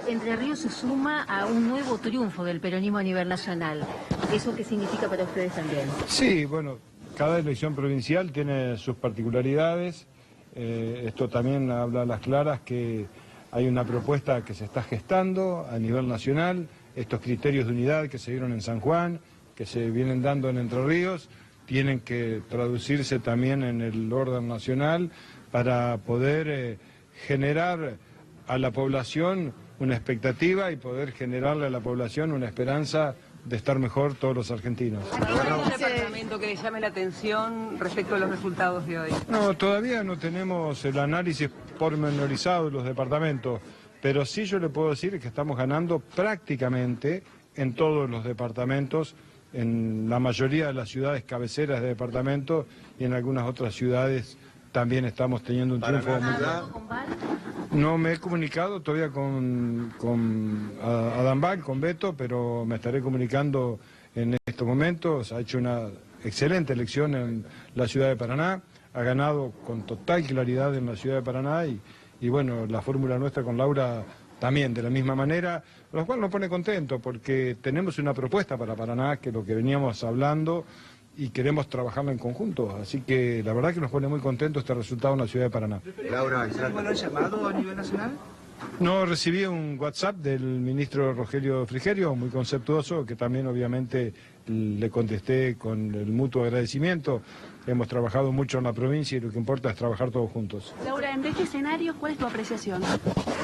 Entre Ríos se suma a un nuevo triunfo del peronismo a nivel nacional. ¿Eso qué significa para ustedes también? Sí, bueno, cada elección provincial tiene sus particularidades. Esto también habla a las claras que hay una propuesta que se está gestando a nivel nacional. Estos criterios de unidad que se dieron en San Juan, que se vienen dando en Entre Ríos, tienen que traducirse también en el orden nacional para poder generar a la población una expectativa y poder generarle a la población una esperanza de estar mejor todos los argentinos. ¿Algún departamento que le llame la atención respecto a los resultados de hoy? No, todavía no tenemos el análisis pormenorizado de los departamentos, pero sí yo le puedo decir que estamos ganando prácticamente en todos los departamentos, en la mayoría de las ciudades cabeceras de departamentos, y en algunas otras ciudades también estamos teniendo un triunfo muy grande. No me he comunicado todavía con Adambal, con Beto, pero me estaré comunicando en estos momentos. Ha hecho una excelente elección en la ciudad de Paraná, ha ganado con total claridad en la ciudad de Paraná, y bueno, la fórmula nuestra con Laura también de la misma manera, lo cual nos pone contentos porque tenemos una propuesta para Paraná, que es lo que veníamos hablando, y queremos trabajarla en conjunto. Así que la verdad que nos pone muy contentos este resultado en la ciudad de Paraná. Laura, ¿lo han llamado a nivel nacional? No, recibí un WhatsApp del ministro Rogelio Frigerio, muy conceptuoso, que también obviamente le contesté con el mutuo agradecimiento. Hemos trabajado mucho en la provincia y lo que importa es trabajar todos juntos. Laura, en este escenario, ¿cuál es tu apreciación?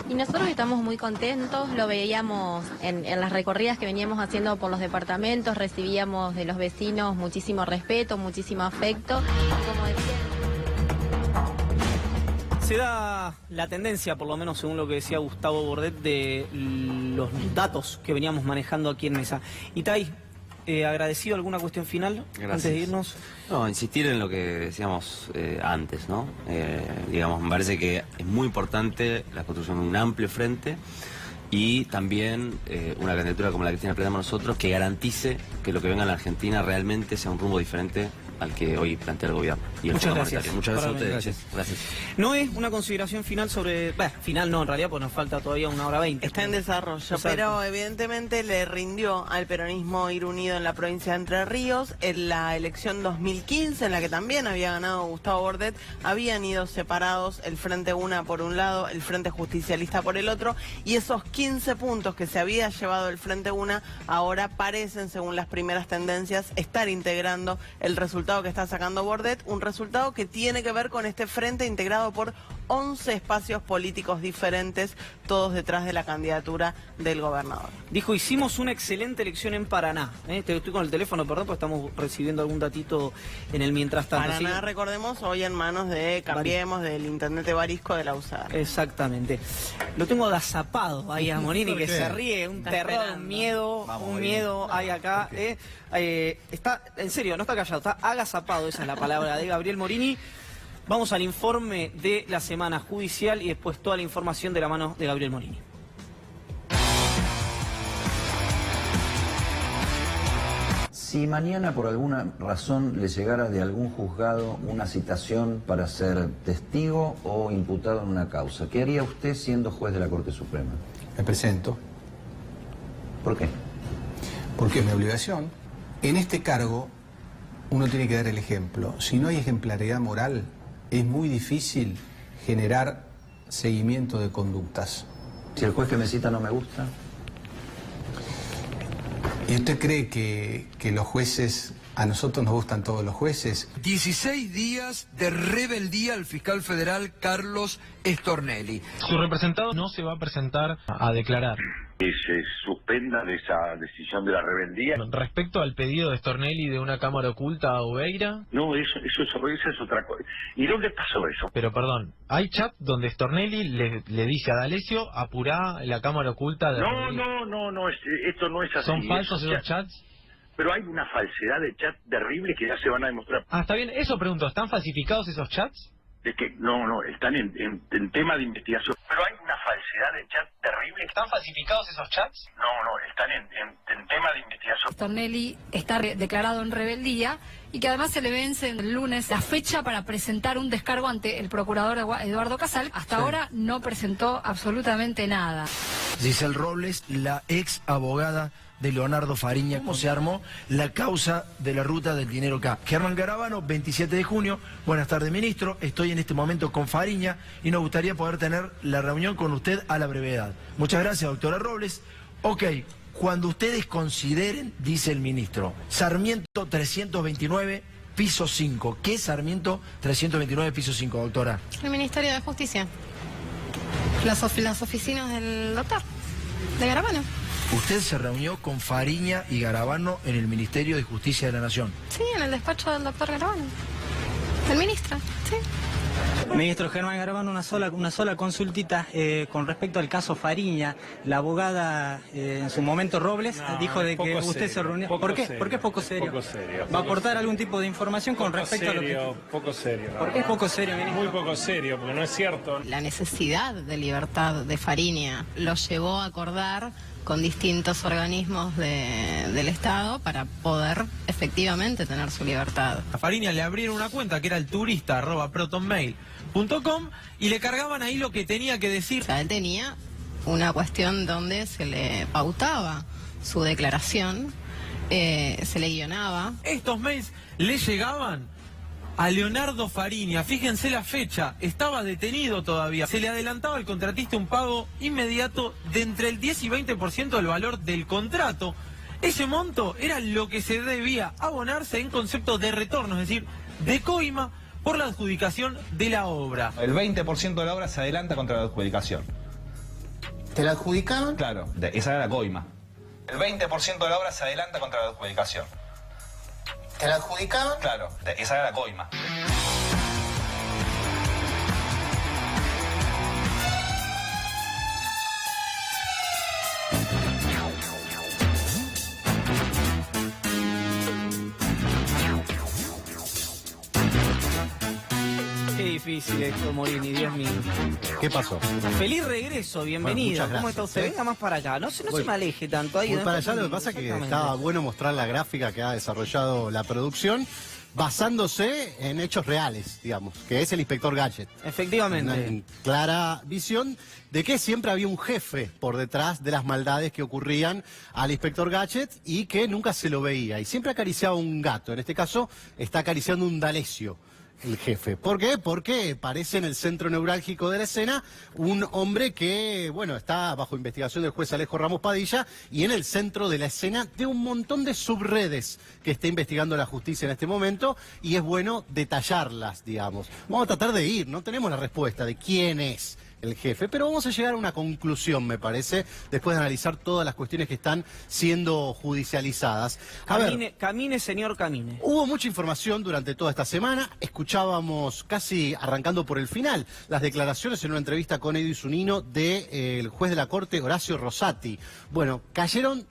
Y nosotros estamos muy contentos, lo veíamos en las recorridas que veníamos haciendo por los departamentos, recibíamos de los vecinos muchísimo respeto, muchísimo afecto. Como decía... Se da la tendencia, por lo menos según lo que decía Gustavo Bordet, de los datos que veníamos manejando aquí en Mesa. Itay, agradecido, ¿alguna cuestión final? Gracias. Antes de irnos. No, insistir en lo que decíamos antes, ¿no? Digamos, me parece que es muy importante la construcción de un amplio frente y también una candidatura como la que planteamos nosotros que garantice que lo que venga en la Argentina realmente sea un rumbo diferente al que hoy plantea el gobierno y el Fondo Monetario. Muchas gracias a ustedes. Gracias. No es una consideración final sobre... final no, en realidad, pues nos falta todavía 1:20. Está en desarrollo, pero evidentemente le rindió al peronismo ir unido en la provincia de Entre Ríos. En la elección 2015, en la que también había ganado Gustavo Bordet, habían ido separados el Frente Una por un lado, el Frente Justicialista por el otro, y esos 15 puntos que se había llevado el Frente Una ahora parecen, según las primeras tendencias, estar integrando el resultado que está sacando Bordet, un resultado que tiene que ver con este frente integrado por 11 espacios políticos diferentes, todos detrás de la candidatura del gobernador. Dijo, hicimos una excelente elección en Paraná. Estoy con el teléfono, perdón, porque estamos recibiendo algún datito en el mientras tanto. Paraná, ¿sí? Recordemos, hoy en manos de Cambiemos, del intendente Barisco de la USAR. Exactamente. Lo tengo agazapado ahí a Morini, que se ríe, un terror, un miedo hay acá. Está, en serio, no está callado, está agazapado, esa es la palabra de Gabriel Morini. Vamos al informe de la semana judicial y después toda la información de la mano de Gabriel Morini. Si mañana por alguna razón le llegara de algún juzgado una citación para ser testigo o imputado en una causa, ¿qué haría usted siendo juez de la Corte Suprema? Me presento. ¿Por qué? Porque es mi obligación. En este cargo uno tiene que dar el ejemplo. Si no hay ejemplaridad moral, es muy difícil generar seguimiento de conductas. Si el juez que me cita no me gusta. ¿Y usted cree que los jueces, a nosotros nos gustan todos los jueces? 16 días de rebeldía al fiscal federal Carlos Stornelli. Su representado no se va a presentar a declarar. Que se suspenda de esa decisión de la rebeldía. Respecto al pedido de Stornelli de una cámara oculta a Oveira. No, eso es otra cosa. ¿Y dónde pasó eso? Pero perdón, hay chat donde Stornelli le dice a D'Alessio, apurá la cámara oculta de... No, esto no es así. ¿Son falsos esos chats? Pero hay una falsedad de chat terrible que ya se van a demostrar. Ah, está bien, eso pregunto, ¿están falsificados esos chats? Es que no, están en tema de investigación. Pero hay una falsedad de chat terrible. ¿Están falsificados esos chats? No, están en tema de investigación. Stornelli está declarado en rebeldía y que además se le vence el lunes la fecha para presentar un descargo ante el procurador Eduardo Casal. Hasta ahora no presentó absolutamente nada. Giselle Robles, la ex abogada de Leonardo Fariña. ¿Cómo se armó la causa de la ruta del dinero K? Germán Garabano, 27 de junio. Buenas tardes, ministro. Estoy en este momento con Fariña y nos gustaría poder tener la reunión con usted a la brevedad. Muchas gracias, doctora Robles. Ok, cuando ustedes consideren, dice el ministro, Sarmiento 329, piso 5. ¿Qué es Sarmiento 329, piso 5, doctora? El Ministerio de Justicia. Las oficinas del doctor, de Garabano. Usted se reunió con Fariña y Garabano en el Ministerio de Justicia de la Nación. Sí, en el despacho del doctor Garabano. Del ministro, sí. Ministro Germán Garabano, una sola consultita con respecto al caso Fariña. La abogada en su momento Robles dijo de que usted se reunió. ¿Por qué? ¿Por qué es poco serio? Poco serio. ¿Va a aportar algún tipo de información con respecto a lo que... Poco serio. ¿Por qué es poco serio, ministro? Muy poco serio, porque no es cierto. La necesidad de libertad de Fariña lo llevó a acordar con distintos organismos del Estado para poder efectivamente tener su libertad. A Fariña le abrieron una cuenta que era el turista@protonmail.com y le cargaban ahí lo que tenía que decir. O sea, él tenía una cuestión donde se le pautaba su declaración, se le guionaba. Estos mails le llegaban a Leonardo Fariña, fíjense la fecha, estaba detenido todavía. Se le adelantaba al contratista un pago inmediato de entre el 10 y 20% del valor del contrato. Ese monto era lo que se debía abonarse en concepto de retorno, es decir, de coima por la adjudicación de la obra. El 20% de la obra se adelanta contra la adjudicación. ¿Te la adjudicaban? Claro, esa era la coima. El 20% de la obra se adelanta contra la adjudicación. ¿Te la adjudicaban? Claro, esa era la coima. Qué difícil esto, Morini, Dios mío. ¿Qué pasó? Feliz regreso, bienvenido. Bueno, ¿Cómo está usted? Venga más para acá. No se me aleje tanto. Ahí, para allá, lo que pasa es que estaba bueno mostrar la gráfica que ha desarrollado la producción, basándose en hechos reales, digamos, que es el inspector Gadget. Efectivamente. Una clara visión de que siempre había un jefe por detrás de las maldades que ocurrían al inspector Gadget y que nunca se lo veía. Y siempre acariciaba un gato. En este caso, está acariciando un D'Alessio, el jefe. ¿Por qué? Porque parece en el centro neurálgico de la escena un hombre que, bueno, está bajo investigación del juez Alejo Ramos Padilla y en el centro de la escena de un montón de subredes que está investigando la justicia en este momento y es bueno detallarlas, digamos. Vamos a tratar de ir, no tenemos la respuesta de quién es el jefe, pero vamos a llegar a una conclusión, me parece, después de analizar todas las cuestiones que están siendo judicializadas. Camine, señor, camine. Hubo mucha información durante toda esta semana, escuchábamos casi arrancando por el final las declaraciones en una entrevista con Eddy Zunino del juez de la Corte, Horacio Rosati. Bueno, cayeron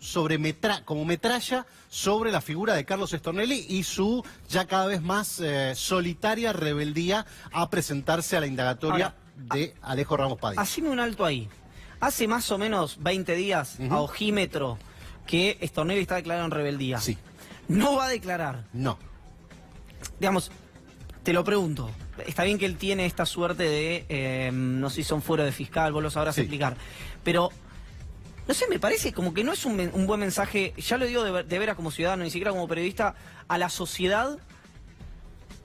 como metralla sobre la figura de Carlos Stornelli y su ya cada vez más solitaria rebeldía a presentarse a la indagatoria de Alejo Ramos Padilla. Haceme un alto ahí. Hace más o menos 20 días, a ojímetro, que Stornelli está declarado en rebeldía. Sí. ¿No va a declarar? No. Digamos, te lo pregunto. Está bien que él tiene esta suerte de, no sé si son fuero de fiscal, vos lo sabrás explicar. Pero, no sé, me parece como que no es un buen mensaje, ya lo digo de veras como ciudadano, ni siquiera como periodista, a la sociedad,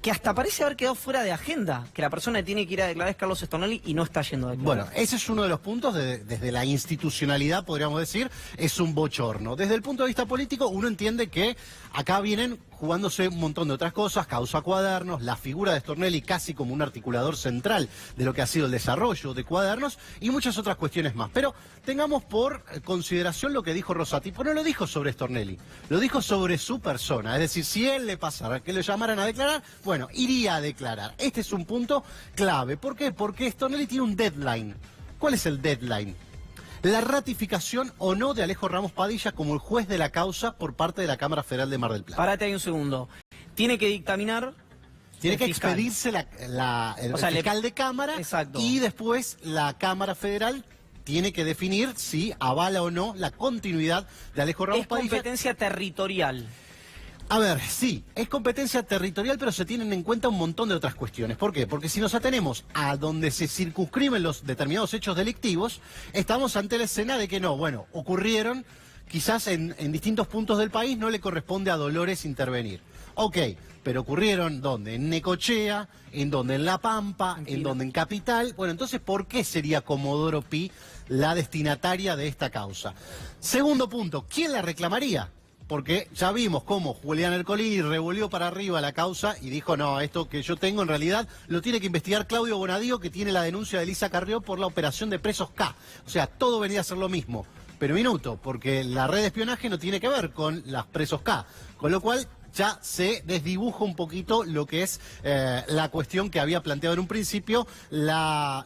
que hasta parece haber quedado fuera de agenda, que la persona que tiene que ir a declarar es Carlos Stornelli y no está yendo a declarar. Bueno, ese es uno de los puntos, desde la institucionalidad, podríamos decir, es un bochorno. Desde el punto de vista político, uno entiende que acá vienen jugándose un montón de otras cosas, causa Cuadernos, la figura de Stornelli casi como un articulador central de lo que ha sido el desarrollo de Cuadernos y muchas otras cuestiones más. Pero tengamos por consideración lo que dijo Rosati, pues no lo dijo sobre Stornelli, lo dijo sobre su persona. Es decir, si él le pasara que lo llamaran a declarar, bueno, iría a declarar. Este es un punto clave. ¿Por qué? Porque Stornelli tiene un deadline. ¿Cuál es el deadline? La ratificación o no de Alejo Ramos Padilla como el juez de la causa por parte de la Cámara Federal de Mar del Plata. Párate ahí un segundo. Tiene que dictaminar... Tiene que expedirse el fiscal de Cámara. Exacto. Y después la Cámara Federal tiene que definir si avala o no la continuidad de Alejo Ramos Padilla. Es competencia territorial. A ver, sí, es competencia territorial, pero se tienen en cuenta un montón de otras cuestiones. ¿Por qué? Porque si nos atenemos a donde se circunscriben los determinados hechos delictivos, estamos ante la escena de que no, bueno, ocurrieron, quizás en distintos puntos del país no le corresponde a Dolores intervenir. Ok, pero ocurrieron ¿dónde? En Necochea, en donde en La Pampa, en donde en Capital. Bueno, entonces, ¿por qué sería Comodoro Pi la destinataria de esta causa? Segundo punto, ¿quién la reclamaría? Porque ya vimos cómo Julián Ercolini revolvió para arriba la causa y dijo, no, esto que yo tengo en realidad lo tiene que investigar Claudio Bonadío, que tiene la denuncia de Elisa Carrió por la operación de presos K. O sea, todo venía a ser lo mismo. Pero minuto, porque la red de espionaje no tiene que ver con las presos K. Con lo cual ya se desdibuja un poquito lo que es la cuestión que había planteado en un principio, la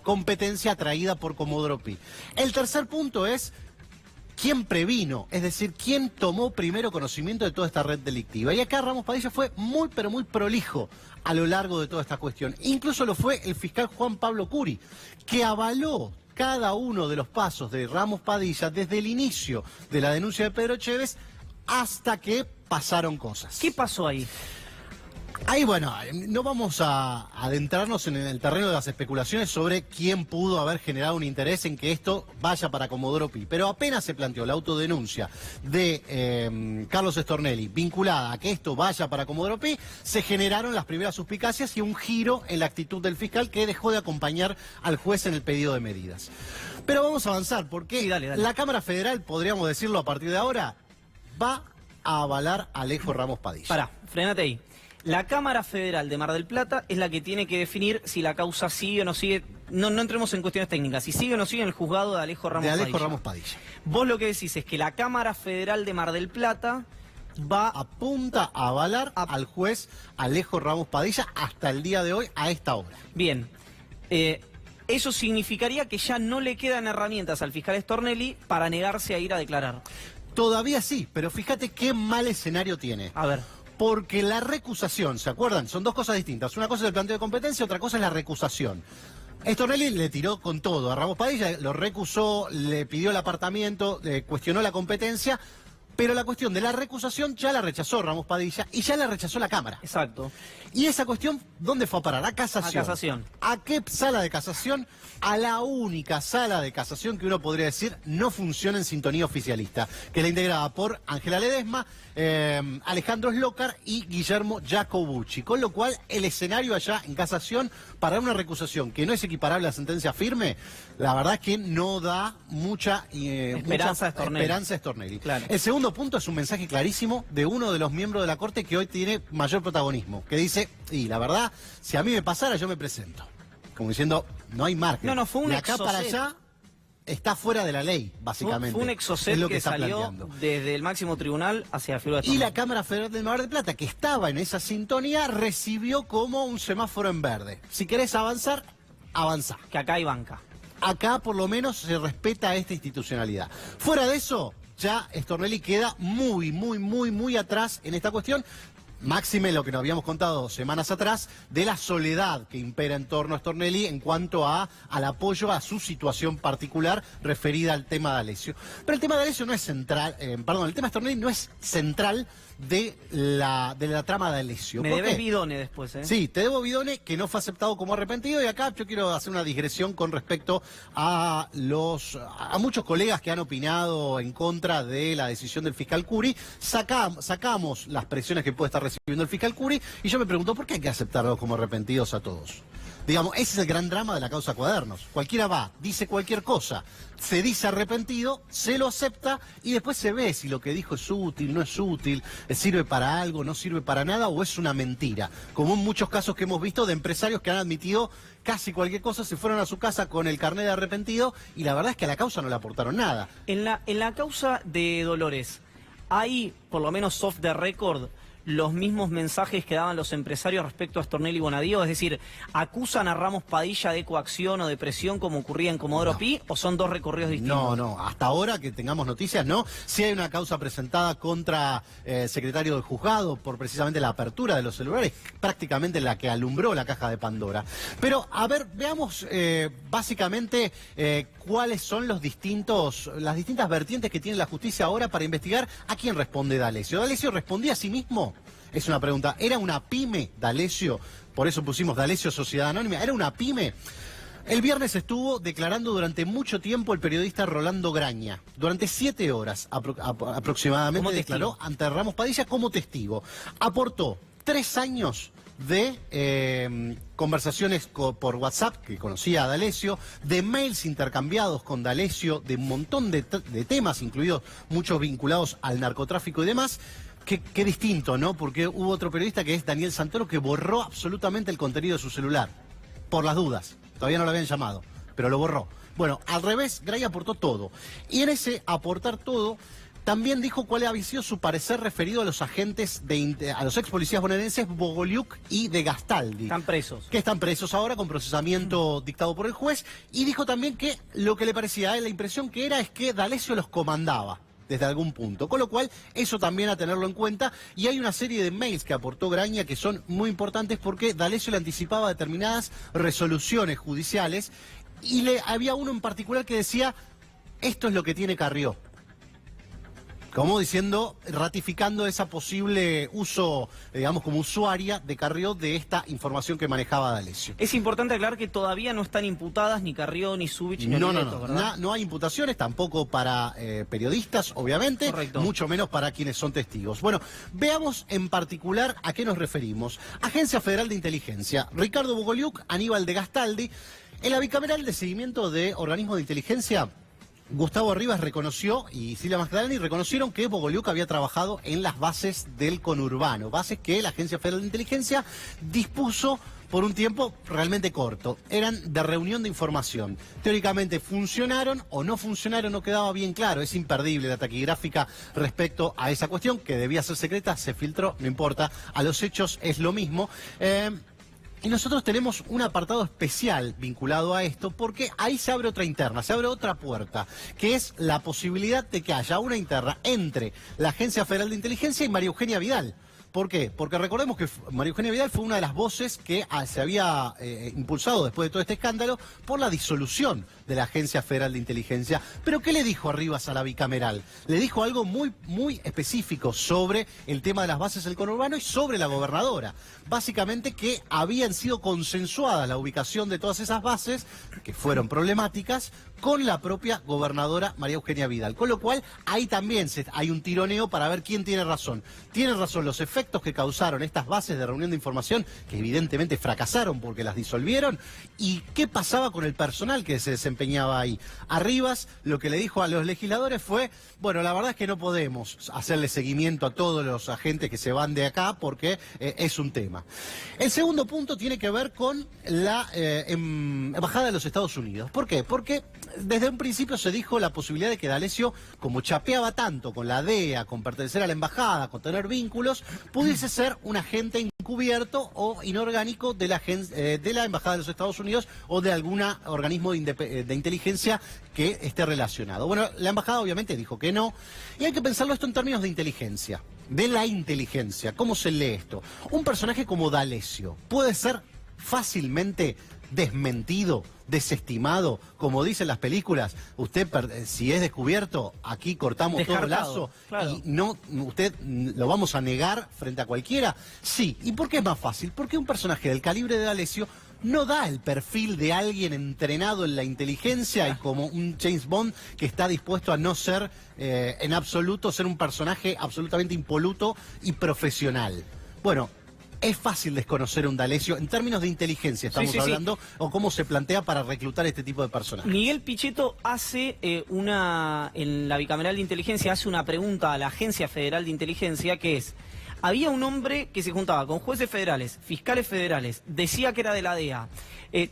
competencia traída por Comodoro Pi. El tercer punto es... ¿quién previno? Es decir, ¿quién tomó primero conocimiento de toda esta red delictiva? Y acá Ramos Padilla fue muy, pero muy prolijo a lo largo de toda esta cuestión. Incluso lo fue el fiscal Juan Pablo Curi, que avaló cada uno de los pasos de Ramos Padilla desde el inicio de la denuncia de Pedro Chévez hasta que pasaron cosas. ¿Qué pasó ahí? Ahí, bueno, no vamos a adentrarnos en el terreno de las especulaciones sobre quién pudo haber generado un interés en que esto vaya para Comodoro Pi, pero apenas se planteó la autodenuncia de Carlos Stornelli vinculada a que esto vaya para Comodoro Pi, se generaron las primeras suspicacias y un giro en la actitud del fiscal que dejó de acompañar al juez en el pedido de medidas. Pero vamos a avanzar, porque la Cámara Federal, podríamos decirlo a partir de ahora, va a avalar a Alejo Ramos Padilla. Pará, frenate ahí. La Cámara Federal de Mar del Plata es la que tiene que definir si la causa sigue o no sigue. No entremos en cuestiones técnicas. Si sigue o no sigue en el juzgado de Alejo Ramos Padilla. Vos lo que decís es que la Cámara Federal de Mar del Plata apunta a avalar al juez Alejo Ramos Padilla hasta el día de hoy, a esta hora. Bien. Eso significaría que ya no le quedan herramientas al fiscal Stornelli para negarse a ir a declarar. Todavía sí, pero fíjate qué mal escenario tiene. A ver. Porque la recusación, ¿se acuerdan? Son dos cosas distintas. Una cosa es el planteo de competencia, otra cosa es la recusación. Stornelli le tiró con todo a Ramos Padilla, lo recusó, le pidió el apartamiento, cuestionó la competencia, pero la cuestión de la recusación ya la rechazó Ramos Padilla y ya la rechazó la Cámara. Exacto. Y esa cuestión, ¿dónde fue a parar? A casación. A casación. ¿A qué sala de casación? A la única sala de casación que uno podría decir no funciona en sintonía oficialista, que la integraba por Ángela Ledesma, Alejandro Slócar y Guillermo Jacobucci. Con lo cual, el escenario allá en casación para una recusación que no es equiparable a sentencia firme, la verdad es que no da mucha esperanza a Stornelli. Claro. El segundo punto es un mensaje clarísimo de uno de los miembros de la Corte que hoy tiene mayor protagonismo, que dice, y la verdad, si a mí me pasara, yo me presento. como diciendo, no hay margen. No, fue un de acá exocet. para allá está fuera de la ley, básicamente. Fue un exocet es lo que salió planteando. desde el máximo tribunal hacia la figura de Y la Stornelli. Cámara Federal del Mar del Plata, que estaba en esa sintonía, recibió como un semáforo en verde. Si querés avanzar, avanzá. Que acá hay banca. Acá por lo menos se respeta esta institucionalidad. Fuera de eso, ya Stornelli queda muy atrás en esta cuestión. Máxime lo que nos habíamos contado semanas atrás de la soledad que impera en torno a Stornelli en cuanto al apoyo a su situación particular referida al tema de Alessio. Pero el tema de Alessio no es central, el tema de Stornelli no es central de la trama de Alessio. Me ¿Por debes qué? Bidone después, ¿eh? Sí, te debo Bidone, que no fue aceptado como arrepentido, y acá yo quiero hacer una digresión con respecto a muchos colegas que han opinado en contra de la decisión del fiscal Curi. Sacamos las presiones que puede estar recibiendo el fiscal Curi, y yo me pregunto, ¿por qué hay que aceptarlos como arrepentidos a todos? Digamos, ese es el gran drama de la causa Cuadernos. Cualquiera va, dice cualquier cosa, se dice arrepentido, se lo acepta y después se ve si lo que dijo es útil, no es útil, sirve para algo, no sirve para nada o es una mentira. Como en muchos casos que hemos visto de empresarios que han admitido casi cualquier cosa, se fueron a su casa con el carnet de arrepentido y la verdad es que a la causa no le aportaron nada. En la causa de Dolores, ¿hay, por lo menos off the record, los mismos mensajes que daban los empresarios respecto a Stornelli y Bonadío? Es decir, ¿acusan a Ramos Padilla de coacción o de presión como ocurría en Comodoro Pi o son dos recorridos distintos? No, hasta ahora que tengamos noticias, no. Sí hay una causa presentada contra el secretario del juzgado por precisamente la apertura de los celulares, prácticamente la que alumbró la caja de Pandora. Pero, a ver, veamos básicamente cuáles son las distintas vertientes que tiene la justicia ahora para investigar a quién responde D'Alessio. ¿D'Alessio respondía a sí mismo? Es una pregunta. ¿Era una pyme D'Alessio? Por eso pusimos D'Alessio Sociedad Anónima. ¿Era una pyme? El viernes estuvo declarando durante mucho tiempo el periodista Rolando Graña. Durante 7 horas aproximadamente declaró ante Ramos Padilla como testigo. Aportó 3 años de conversaciones por WhatsApp, que conocía a D'Alessio, de mails intercambiados con D'Alessio, de un montón de temas, incluidos muchos vinculados al narcotráfico y demás. Qué distinto, ¿no? Porque hubo otro periodista que es Daniel Santoro que borró absolutamente el contenido de su celular, por las dudas. Todavía no lo habían llamado, pero lo borró. Bueno, al revés, Gray aportó todo. Y en ese aportar todo, también dijo cuál había sido su parecer referido a los agentes, a los ex policías bonaerenses Bogoliuk y de Gastaldi. Están presos. Que están presos ahora con procesamiento dictado por el juez. Y dijo también que lo que le parecía a él, la impresión que era, es que D'Alessio los comandaba desde algún punto, con lo cual eso también a tenerlo en cuenta. Y hay una serie de mails que aportó Graña que son muy importantes porque D'Alessio le anticipaba determinadas resoluciones judiciales y había uno en particular que decía, esto es lo que tiene Carrió. Como diciendo, ratificando esa posible uso, digamos, como usuaria de Carrió de esta información que manejaba D'Alessio. Es importante aclarar que todavía no están imputadas ni Carrió, ni Zubich, ni Oliveto, ¿verdad? No hay imputaciones, tampoco para periodistas, obviamente, Correcto. Mucho menos para quienes son testigos. Bueno, veamos en particular a qué nos referimos. Agencia Federal de Inteligencia, Ricardo Bogoliuk, Aníbal de Gastaldi. En la bicameral de seguimiento de organismos de inteligencia, Gustavo Rivas reconoció y Silvia Magdalani reconocieron que Bogoliuk había trabajado en las bases del conurbano, bases que la Agencia Federal de Inteligencia dispuso por un tiempo realmente corto. Eran de reunión de información. Teóricamente funcionaron o no funcionaron, no quedaba bien claro. Es imperdible la taquigráfica respecto a esa cuestión, que debía ser secreta, se filtró, no importa. A los hechos es lo mismo. Y nosotros tenemos un apartado especial vinculado a esto porque ahí se abre otra interna, se abre otra puerta, que es la posibilidad de que haya una interna entre la Agencia Federal de Inteligencia y María Eugenia Vidal. ¿Por qué? Porque recordemos que María Eugenia Vidal fue una de las voces que se había impulsado después de todo este escándalo por la disolución de la Agencia Federal de Inteligencia. ¿Pero qué le dijo Rivas a la bicameral? Le dijo algo muy específico sobre el tema de las bases del conurbano y sobre la gobernadora. Básicamente que habían sido consensuadas la ubicación de todas esas bases, que fueron problemáticas, con la propia gobernadora María Eugenia Vidal. Con lo cual, ahí también hay un tironeo para ver quién tiene razón. ¿Tienen razón los efectos efectos que causaron estas bases de reunión de información, que evidentemente fracasaron porque las disolvieron, y qué pasaba con el personal que se desempeñaba ahí. Arribas lo que le dijo a los legisladores fue, bueno, la verdad es que no podemos hacerle seguimiento a todos los agentes que se van de acá porque es un tema. El segundo punto tiene que ver con la Embajada de los Estados Unidos. ¿Por qué? Porque desde un principio se dijo la posibilidad de que D'Alessio, como chapeaba tanto con la DEA, con pertenecer a la embajada, con tener vínculos, pudiese ser un agente encubierto o inorgánico de la Embajada de los Estados Unidos o de algún organismo de inteligencia que esté relacionado. Bueno, la embajada obviamente dijo que no, y hay que pensarlo esto en términos de inteligencia, de la inteligencia. ¿Cómo se lee esto? Un personaje como D'Alessio puede ser fácilmente desmentido, desestimado, como dicen las películas. Usted, si es descubierto, aquí cortamos Descartado, todo lazo, claro. y no, usted lo vamos a negar frente a cualquiera. Sí, ¿y por qué es más fácil? Porque un personaje del calibre de D'Alessio no da el perfil de alguien entrenado en la inteligencia y como un James Bond que está dispuesto a no ser en absoluto, ser un personaje absolutamente impoluto y profesional. Bueno, es fácil desconocer un D'Alessio en términos de inteligencia, estamos hablando, o cómo se plantea para reclutar este tipo de personajes. Miguel Pichetto hace en la bicameral de inteligencia, hace una pregunta a la Agencia Federal de Inteligencia, que es: había un hombre que se juntaba con jueces federales, fiscales federales, decía que era de la DEA,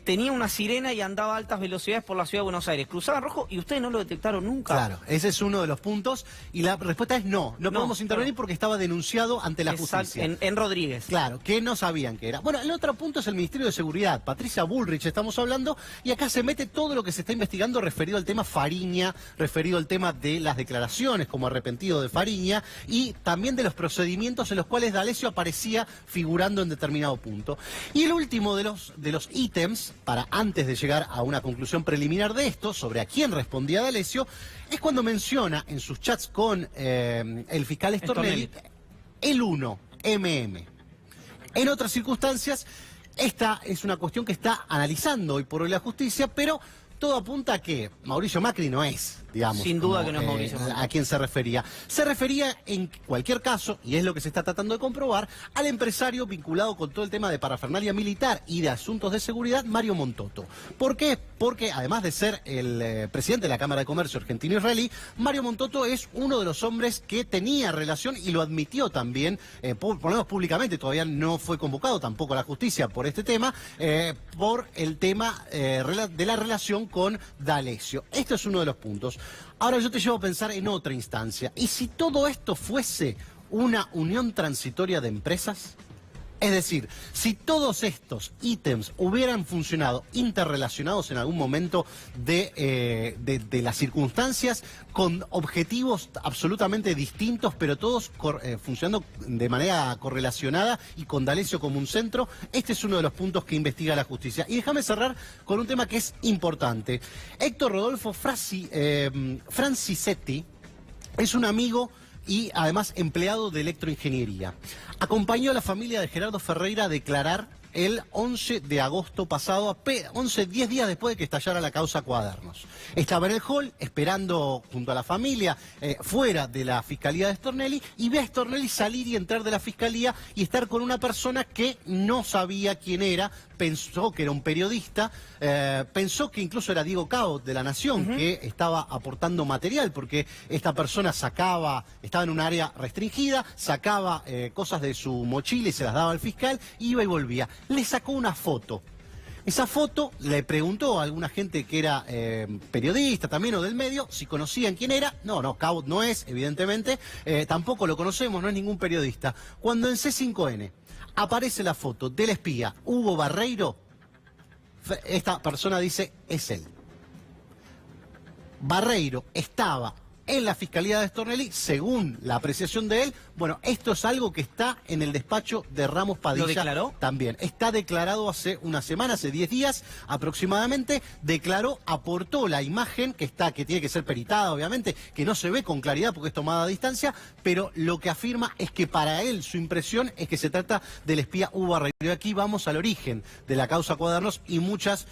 tenía una sirena y andaba a altas velocidades por la ciudad de Buenos Aires, cruzaba en rojo y ustedes no lo detectaron nunca. Claro, ese es uno de los puntos, y la respuesta es no podemos intervenir porque estaba denunciado ante la justicia. En Rodríguez. Claro, que no sabían que era. Bueno, el otro punto es el Ministerio de Seguridad, Patricia Bullrich estamos hablando, y acá se mete todo lo que se está investigando referido al tema Fariña, referido al tema de las declaraciones como arrepentido de Fariña, y también de los procedimientos en los cuales D'Alessio aparecía figurando en determinado punto. Y el último de los ítems, para antes de llegar a una conclusión preliminar de esto, sobre a quién respondía D'Alessio, es cuando menciona en sus chats con el fiscal Stornelli el 1MM. En otras circunstancias, esta es una cuestión que está analizando hoy por hoy la justicia, pero todo apunta a que Mauricio Macri no es, digamos. Sin duda que no es Mauricio Macri. ¿A quién se refería? Se refería en cualquier caso, y es lo que se está tratando de comprobar, al empresario vinculado con todo el tema de parafernalia militar y de asuntos de seguridad, Mario Montotto. ¿Por qué? Porque además de ser el presidente de la Cámara de Comercio argentino-israelí, Mario Montotto es uno de los hombres que tenía relación, y lo admitió también, por lo menos públicamente, todavía no fue convocado tampoco a la justicia por este tema, por el tema de la relación con D'Alessio. Esto es uno de los puntos. Ahora yo te llevo a pensar en otra instancia. ¿Y si todo esto fuese una unión transitoria de empresas? Es decir, si todos estos ítems hubieran funcionado interrelacionados en algún momento de las circunstancias, con objetivos absolutamente distintos, pero todos funcionando de manera correlacionada y con D'Alessio como un centro, este es uno de los puntos que investiga la justicia. Y déjame cerrar con un tema que es importante. Héctor Rodolfo Francisetti es un amigo y además empleado de electroingeniería. Acompañó a la familia de Gerardo Ferreira a declarar el 11 de agosto pasado, 10 días después de que estallara la causa Cuadernos. Estaba en el hall esperando junto a la familia fuera de la Fiscalía de Stornelli, y ve a Stornelli salir y entrar de la Fiscalía y estar con una persona que no sabía quién era, pensó que era un periodista, pensó que incluso era Diego Cao de La Nación, que estaba aportando material, porque esta persona estaba en un área restringida, sacaba cosas de su mochila y se las daba al fiscal, iba y volvía. Le sacó una foto. Esa foto le preguntó a alguna gente que era periodista también o del medio si conocían quién era. No, Cabot no es, evidentemente. Tampoco lo conocemos, no es ningún periodista. Cuando en C5N aparece la foto del espía Hugo Barreiro, esta persona dice, es él. Barreiro estaba en la Fiscalía de Stornelli, según la apreciación de él. Bueno, esto es algo que está en el despacho de Ramos Padilla. ¿Lo declaró? También. Está declarado hace una semana, hace 10 días aproximadamente. Declaró, aportó la imagen que tiene que ser peritada, obviamente, que no se ve con claridad porque es tomada a distancia, pero lo que afirma es que para él su impresión es que se trata del espía Hugo Barreiro. Y aquí vamos al origen de la causa Cuadernos y muchos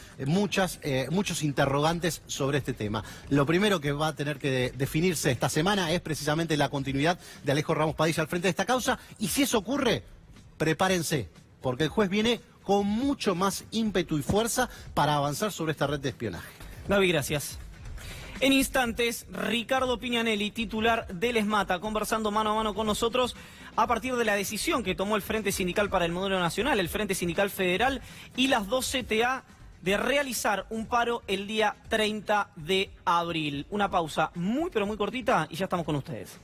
interrogantes sobre este tema. Lo primero que va a tener que definirse esta semana es precisamente la continuidad de Alejo Ramos Padilla juez al frente de esta causa, y si eso ocurre, prepárense, porque el juez viene con mucho más ímpetu y fuerza para avanzar sobre esta red de espionaje. David, gracias. En instantes, Ricardo Piñanelli, titular del ESMATA, conversando mano a mano con nosotros a partir de la decisión que tomó el Frente Sindical para el Modelo Nacional, el Frente Sindical Federal y las 2 CTA de realizar un paro el día 30 de abril. Una pausa muy pero muy cortita y ya estamos con ustedes.